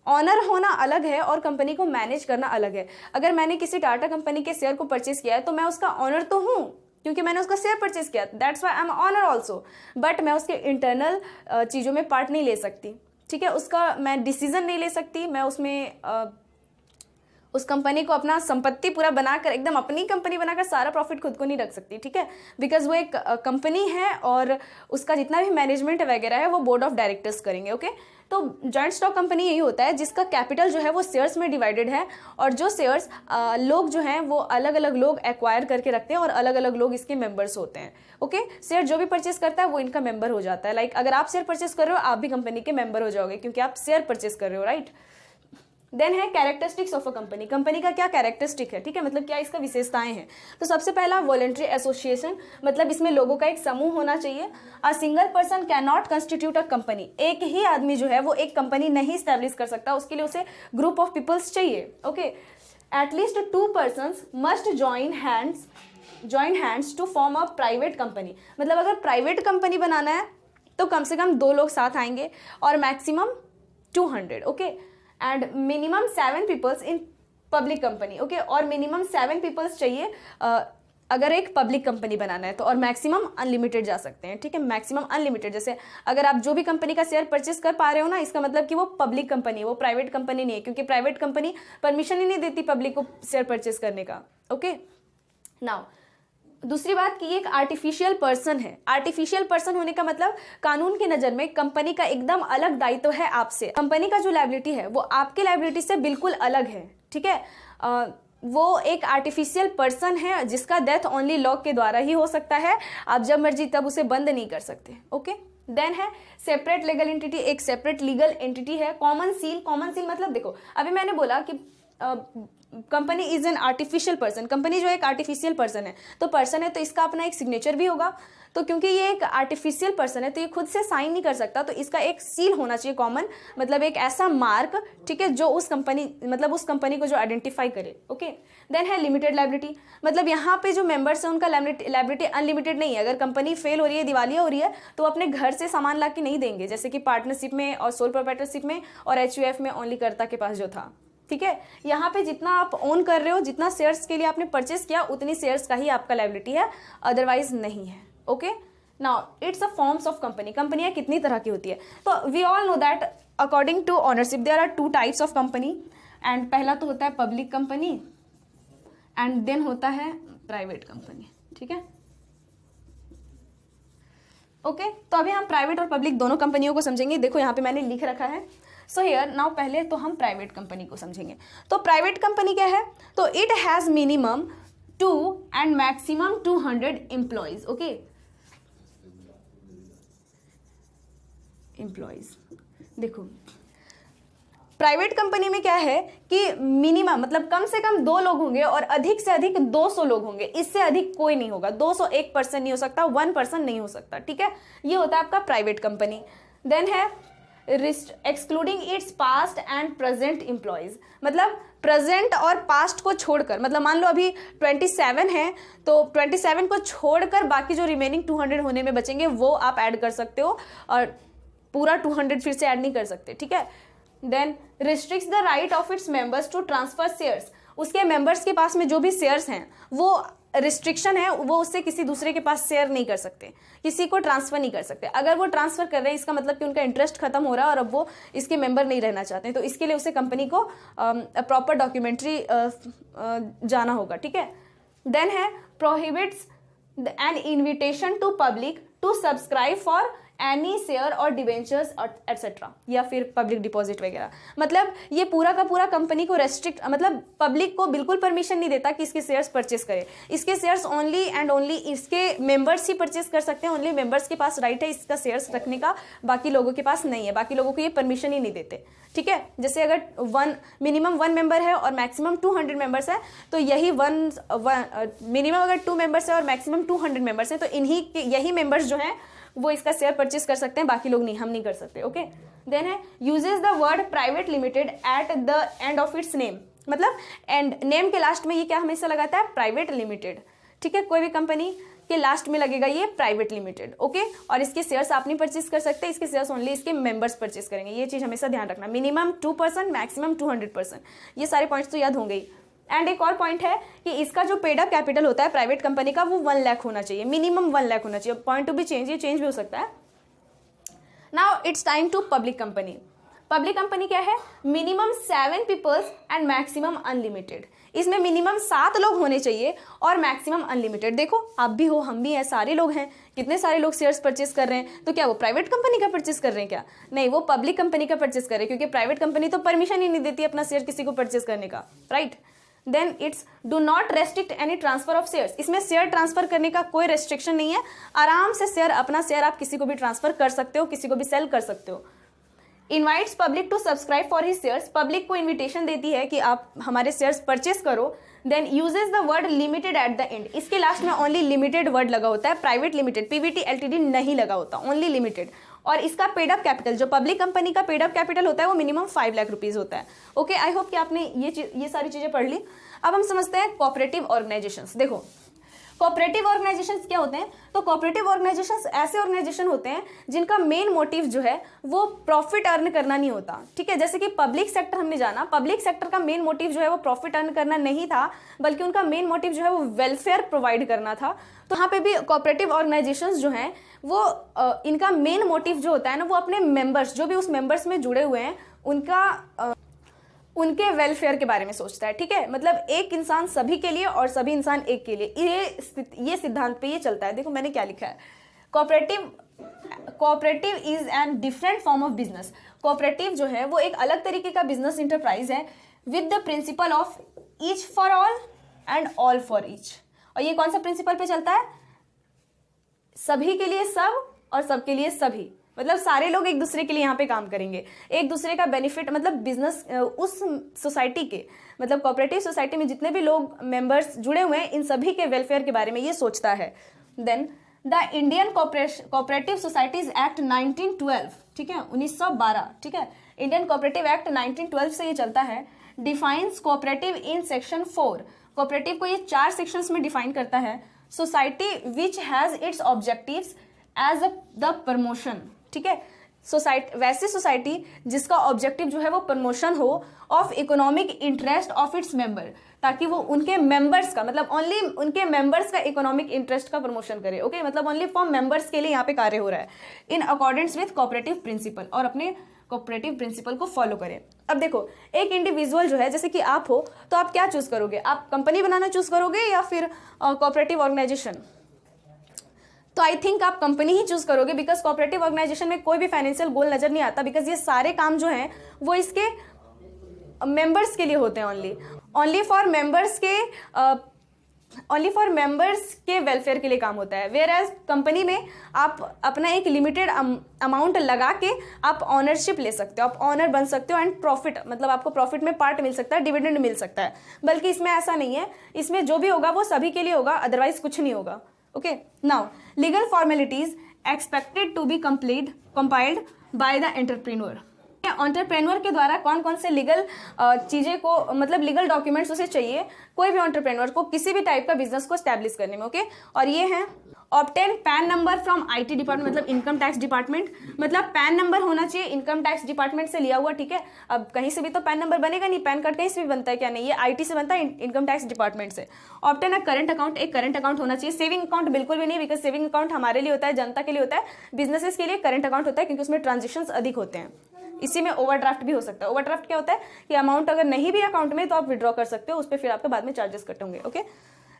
ऑनर होना अलग है और कंपनी को मैनेज करना अलग है। अगर मैंने किसी टाटा कंपनी के शेयर को परचेस किया है तो मैं उसका ऑनर तो हूँ, क्योंकि मैंने उसका शेयर परचेस किया, that's why I am owner also, but मैं उसके इंटरनल चीज़ों में पार्ट नहीं ले सकती, ठीक है, उसका मैं डिसीजन नहीं ले सकती, मैं उसमें उस कंपनी को अपना संपत्ति पूरा बनाकर, एकदम अपनी कंपनी बनाकर सारा प्रॉफिट खुद को नहीं रख सकती, ठीक है, बिकॉज वो एक कंपनी है और उसका जितना भी मैनेजमेंट वगैरह है वो बोर्ड ऑफ डायरेक्टर्स करेंगे। ओके, तो जॉइंट स्टॉक कंपनी यही होता है जिसका कैपिटल जो है वो शेयर्स में डिवाइडेड है, और जो शेयर्स लोग जो हैं वो अलग अलग लोग एक्वायर करके रखते हैं और अलग अलग लोग इसके मेंबर्स होते हैं। ओके, शेयर जो भी परचेस करता है वो इनका मेंबर हो जाता है। लाइक अगर आप शेयर परचेस कर रहे हो आप भी कंपनी के मेंबर हो जाओगे, क्योंकि आप शेयर परचेस कर रहे हो, राइट। देन है characteristics of a company, company का क्या कैरेक्टरिस्टिक है, ठीक है, मतलब क्या इसका विशेषताएं हैं। तो सबसे पहला वॉलंटरी एसोसिएशन, मतलब इसमें लोगों का एक समूह होना चाहिए। अ single person can not constitute a company, एक ही आदमी जो है वो एक कंपनी नहीं स्टैब्लिश कर सकता, उसके लिए उसे ग्रुप ऑफ पीपल्स चाहिए। Okay, at least 2 persons must join hands to form a private company, मतलब अगर प्राइवेट कंपनी बनाना है तो कम से कम 2 लोग साथ आएंगे, और maximum 200। Okay, and minimum 7 peoples in public company. Okay, और मिनिमम 7 पीपल्स चाहिए अगर एक पब्लिक कंपनी बनाना है तो, और मैक्सिमम अनलिमिटेड जा सकते हैं, ठीक है, मैक्सिमम अनलिमिटेड। जैसे अगर आप जो भी कंपनी का शेयर परचेस कर पा रहे हो ना, इसका मतलब कि वो पब्लिक कंपनी है, वो प्राइवेट कंपनी नहीं है, क्योंकि प्राइवेट कंपनी परमिशन ही नहीं देती पब्लिक को शेयर परचेस करने का। ओके, नाउ दूसरी बात कि ये एक आर्टिफिशियल पर्सन है। आर्टिफिशियल पर्सन होने का मतलब कानून की नज़र में कंपनी का एकदम अलग दायित्व है आपसे। कंपनी का जो लायबिलिटी है वो आपके लायबिलिटी से बिल्कुल अलग है, ठीक है। वो एक आर्टिफिशियल पर्सन है जिसका डेथ ओनली लॉ के द्वारा ही हो सकता है, आप जब मर्जी तब उसे बंद नहीं कर सकते। ओके, देन है सेपरेट लीगल एंटिटी, एक सेपरेट लीगल एंटिटी है। कॉमन सील, कॉमन सील मतलब देखो अभी मैंने बोला कि company is an artificial person, company जो एक आर्टिफिशियल पर्सन है, तो पर्सन है तो इसका अपना एक सिग्नेचर भी होगा। तो क्योंकि ये एक आर्टिफिशियल पर्सन है तो ये खुद से साइन नहीं कर सकता, तो इसका एक सील होना चाहिए कॉमन, मतलब एक ऐसा मार्क, ठीक है, जो उस कंपनी, मतलब उस कंपनी को जो आइडेंटिफाई करे। ओके, देन है लिमिटेड लायबिलिटी, मतलब यहाँ पे जो मेंबर्स हैं उनका लायबिलिटी अनलिमिटेड नहीं है। अगर कंपनी फेल हो रही है, दिवालिया हो रही है, तो वो अपने घर से सामान ला के नहीं देंगे, जैसे कि पार्टनरशिप में और सोल प्रोप्राइटरशिप में और HUF में ओनली कर्ता के पास जो था। ठीक है, यहाँ पे जितना आप ओन कर रहे हो, जितना शेयर्स के लिए आपने परचेस किया, उतनी शेयर्स का ही आपका लायबिलिटी है, अदरवाइज नहीं है। Okay, now it's a forms of company. कंपनियां कितनी तरह की होती है, तो we all know that according to ownership there are 2 types of company, and पहला तो होता है पब्लिक कंपनी एंड देन होता है प्राइवेट कंपनी। ठीक है, ओके, तो अभी हम प्राइवेट और पब्लिक दोनों कंपनियों को समझेंगे। देखो यहाँ पे मैंने लिख रखा है, सो हियर नाउ पहले तो हम प्राइवेट कंपनी को समझेंगे। तो प्राइवेट कंपनी क्या है, तो it has minimum 2 and maximum 200 employees. Okay, employees, देखो प्राइवेट कंपनी में क्या है कि मिनिमम मतलब कम से कम 2 लोग होंगे और अधिक से अधिक 200 लोग होंगे, इससे अधिक कोई नहीं होगा। 200 एक पर्सन नहीं हो सकता, 1 पर्सन नहीं हो सकता। ठीक है, ये होता है आपका प्राइवेट कंपनी। देन है excluding its past and present employees, मतलब प्रेजेंट और पास्ट को छोड़कर, मतलब मान लो अभी 27 है तो 27 को छोड़कर बाकी जो रिमेनिंग 200 होने में बचेंगे वो आप ऐड कर सकते हो, और पूरा 200 फिर से ऐड नहीं कर सकते। ठीक है, then restricts the right of its members to transfer shares, उसके मेंबर्स के पास में जो भी शेयर्स हैं वो रिस्ट्रिक्शन है, वो उससे किसी दूसरे के पास शेयर नहीं कर सकते, किसी को ट्रांसफर नहीं कर सकते। अगर वो ट्रांसफर कर रहे हैं इसका मतलब कि उनका इंटरेस्ट खत्म हो रहा है और अब वो इसके मेंबर नहीं रहना चाहते हैं, तो इसके लिए उसे कंपनी को प्रॉपर डॉक्यूमेंट्री जाना होगा। ठीक है, देन है prohibits an invitation to public to subscribe for any share और डिवेंचर्स एटसेट्रा, या फिर पब्लिक डिपॉजिट वगैरह। मतलब ये पूरा का पूरा कंपनी को रेस्ट्रिक्ट, मतलब पब्लिक को बिल्कुल परमिशन नहीं देता कि इसके शेयर्स परचेस करे। इसके शेयर्स ओनली एंड ओनली इसके मेंबर्स ही परचेस कर सकते हैं, ओनली मेंबर्स के पास राइट है इसका शेयर्स रखने का, बाकी लोगों के पास नहीं है, बाकी लोगों को ये परमिशन ही नहीं देते। ठीक है, जैसे अगर मिनिमम 1 मेंबर है और मैक्सिमम 200 मेंबर्स है, तो यही मिनिमम अगर 2 मेंबर्स है और मैक्सिमम 200 मेंबर्स है, तो यही मेंबर्स जो हैं वो इसका शेयर परचेस कर सकते हैं, बाकी लोग नहीं, हम नहीं कर सकते। ओके, देन है uses the word private limited at the end of its name, मतलब एंड नेम के लास्ट में ये क्या हमेशा लगाता है, प्राइवेट लिमिटेड। ठीक है, कोई भी कंपनी के लास्ट में लगेगा ये प्राइवेट लिमिटेड। ओके, और इसके शेयर्स आप नहीं परचेस कर सकते, इसके शेयर्स ओनली इसके मेंबर्स परचेस करेंगे। ये चीज हमेशा ध्यान रखना, मिनिमम 2%, मैक्सिमम 200%, ये सारे पॉइंट्स तो याद होंगे ही। एंड एक और पॉइंट है कि इसका जो पेड अप कैपिटल होता है प्राइवेट कंपनी का, वो 1 लाख होना चाहिए, मिनिमम 1 लाख होना चाहिए। पॉइंट टू बी चेंज, ये चेंज भी हो सकता है। Now it's time to public company. Public company क्या है, minimum 7 peoples and maximum unlimited. इसमें मिनिमम 7 लोग होने चाहिए और मैक्सिमम अनलिमिटेड। देखो आप भी हो, हम भी हैं, सारे लोग हैं, कितने सारे लोग शेयर्स परचेस कर रहे हैं, तो क्या वो प्राइवेट कंपनी का परचेस कर रहे हैं क्या, नहीं, वो पब्लिक कंपनी का परचेस कर रहे हैं, क्योंकि प्राइवेट कंपनी तो परमिशन ही नहीं देती अपना शेयर किसी को परचेस करने का, right. Then it's do not restrict any transfer of shares, इसमें शेयर ट्रांसफर करने का कोई रेस्ट्रिक्शन नहीं है, आराम से शेयर, अपना शेयर आप किसी को भी ट्रांसफर कर सकते हो, किसी को भी सेल कर सकते हो। Invites public to subscribe for his shares, public को इन्विटेशन देती है कि आप हमारे शेयर्स परचेस करो। Then uses the word limited at the end, इसके लास्ट में ओनली लिमिटेड वर्ड लगा होता है, प्राइवेट लिमिटेड, पीवीटी एलटीडी नहीं लगा होता, ओनली लिमिटेड। और इसका पेड अप कैपिटल, जो पब्लिक कंपनी का पेड अप कैपिटल होता है वो मिनिमम 5 लाख रुपीज होता है। ओके, आई होप कि आपने ये सारी चीजें पढ़ ली। अब हम समझते हैं कोऑपरेटिव ऑर्गेनाइजेशंस। देखो कोऑपरेटिव ऑर्गेनाइजेशंस क्या होते हैं, तो कोऑपरेटिव ऑर्गेनाइजेशंस ऐसे ऑर्गेनाइजेशन होते हैं जिनका मेन मोटिव जो है वो प्रॉफिट अर्न करना नहीं होता। ठीक है, जैसे कि पब्लिक सेक्टर हमने जाना, पब्लिक सेक्टर का मेन मोटिव जो है वो प्रॉफिट अर्न करना नहीं था, बल्कि उनका मेन मोटिव जो है वो वेलफेयर प्रोवाइड करना था। तो यहाँ पे भी कोऑपरेटिव ऑर्गेनाइजेशंस जो हैं वो इनका मेन मोटिव जो होता है ना, वो अपने मेंबर्स, जो भी उस मेंबर्स में जुड़े हुए हैं, उनके वेलफेयर के बारे में सोचता है। ठीक है, मतलब एक इंसान सभी के लिए और सभी इंसान एक के लिए, ये सिद्धांत पे ये चलता है। देखो मैंने क्या लिखा है, cooperative is an different form of business. Cooperative जो है वो एक अलग तरीके का बिजनेस इंटरप्राइज है with the principle of each for all and all for each. और ये कौन सा प्रिंसिपल पे चलता है, सभी के लिए सब और सबके लिए सभी। मतलब सारे लोग एक दूसरे के लिए यहाँ पे काम करेंगे, एक दूसरे का बेनिफिट, मतलब बिजनेस उस सोसाइटी के, मतलब कोऑपरेटिव सोसाइटी में जितने भी लोग मेंबर्स जुड़े हुए हैं इन सभी के वेलफेयर के बारे में ये सोचता है। Then the Indian cooperative societies act 1912, ठीक है, 1912, ठीक है, इंडियन कोऑपरेटिव एक्ट 1912 से ये चलता है। Defines cooperative in section 4, cooperative को ये 4 सेक्शंस में डिफाइन करता है। Society which has its objectives as the promotion, ठीक है, सोसाइटी वैसी सोसाइटी जिसका ऑब्जेक्टिव जो है वो प्रमोशन हो of economic interest of its member, ताकि वो उनके मेंबर्स का, मतलब ओनली उनके मेंबर्स का इकोनॉमिक इंटरेस्ट का प्रमोशन करे। ओके, मतलब ओनली फॉर मेंबर्स के लिए यहाँ पे कार्य हो रहा है in accordance with cooperative principal, और अपने कोऑपरेटिव प्रिंसिपल को फॉलो करें। अब देखो, एक इंडिविजुअल जो है, जैसे कि आप हो, तो आप क्या चूज करोगे? आप कंपनी बनाना चूज करोगे या फिर कोऑपरेटिव ऑर्गेनाइजेशन? तो आई थिंक आप कंपनी ही चूज करोगे, बिकॉज कोऑपरेटिव ऑर्गेनाइजेशन में कोई भी फाइनेंशियल गोल नजर नहीं आता, बिकॉज ये सारे काम जो हैं वो इसके मेंबर्स के लिए होते हैं, ओनली फॉर मेंबर्स के वेलफेयर के लिए काम होता है। वेयर एज कंपनी में आप अपना एक लिमिटेड अमाउंट लगा के आप ऑनरशिप ले सकते हो, आप ऑनर बन सकते हो, एंड प्रॉफिट, मतलब आपको प्रॉफिट में पार्ट मिल सकता है, डिविडेंड मिल सकता है। बल्कि इसमें ऐसा नहीं है, इसमें जो भी होगा वो सभी के लिए होगा, अदरवाइज कुछ नहीं होगा। Okay, now legal formalities expected to be compiled by the entrepreneur. Entrepreneur के द्वारा कौन कौन से लीगल चीजें को, मतलब लीगल डॉक्यूमेंट्स उसे चाहिए कोई भी एंटरप्रेन्योर को किसी भी टाइप का बिजनेस को स्टैब्लिश करने में। ओके, और ये है obtain pan number from IT department, मतलब इनकम टैक्स डिपार्टमेंट, मतलब पैन नंबर होना चाहिए इनकम टैक्स डिपार्टमेंट से लिया हुआ, ठीक है। अब कहीं से भी तो पैन नंबर बनेगा नहीं, पैन कार्ड कहीं से भी बनता है क्या? नहीं, ये आईटी से बनता है, इनकम टैक्स डिपार्टमेंट से। ऑब्टेन अ करंट अकाउंट, एक करंट अकाउंट होना चाहिए। सेविंग अकाउंट बिल्कुल भी नहीं, बिकॉज सेविंग अकाउंट हमारे लिए होता है, जनता के लिए होता है। बिजनेसेस के लिए करंट अकाउंट होता है, क्योंकि उसमें ट्रांजेक्शन अधिक होते हैं। इसी में ओवरड्राफ्ट भी हो सकता है। ओवरड्राफ्ट क्या होता है कि अमाउंट अगर नहीं भी अकाउंट में तो आप विड्रॉ कर सकते हो, उस पर फिर आपके बाद में चार्जेस कट होंगे। ओके,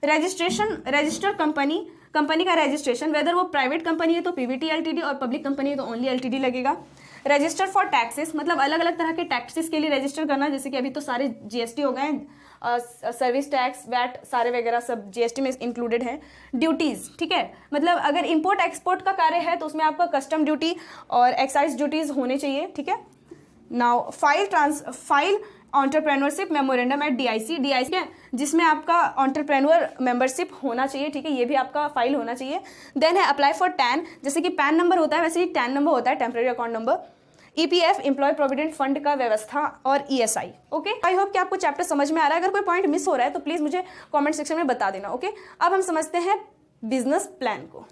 रजिस्टर कंपनी का रजिस्ट्रेशन, वेदर वो प्राइवेट कंपनी है तो पीवीटी एलटीडी, और पब्लिक कंपनी है तो ओनली एलटीडी लगेगा। रजिस्टर फॉर टैक्सेस, मतलब अलग अलग तरह के टैक्सेस के लिए रजिस्टर करना, जैसे कि अभी तो सारे जीएसटी हो गए हैं, सर्विस टैक्स, वैट, सारे वगैरह सब जीएसटी में इंक्लूडेड है। ड्यूटीज, ठीक है, मतलब अगर इंपोर्ट एक्सपोर्ट का कार्य है तो उसमें आपका कस्टम ड्यूटी और एक्साइज ड्यूटीज होने चाहिए, ठीक है। Now file entrepreneurship memorandum at DIC है, जिसमें आपका एंटरप्रेन्योर मेंबरशिप होना चाहिए, ठीक है, ये भी आपका फाइल होना चाहिए। देन है अप्लाई फॉर टैन, जैसे कि पैन नंबर होता है वैसे ही टैन नंबर होता है, temporary account number. EPF, employ provident fund का व्यवस्था, और ईएसआई। ओके, आई होप कि आपको चैप्टर समझ में आ रहा है। अगर कोई पॉइंट मिस हो रहा है तो प्लीज मुझे कमेंट सेक्शन में बता देना। ओके, अब हम समझते हैं बिजनेस प्लान को।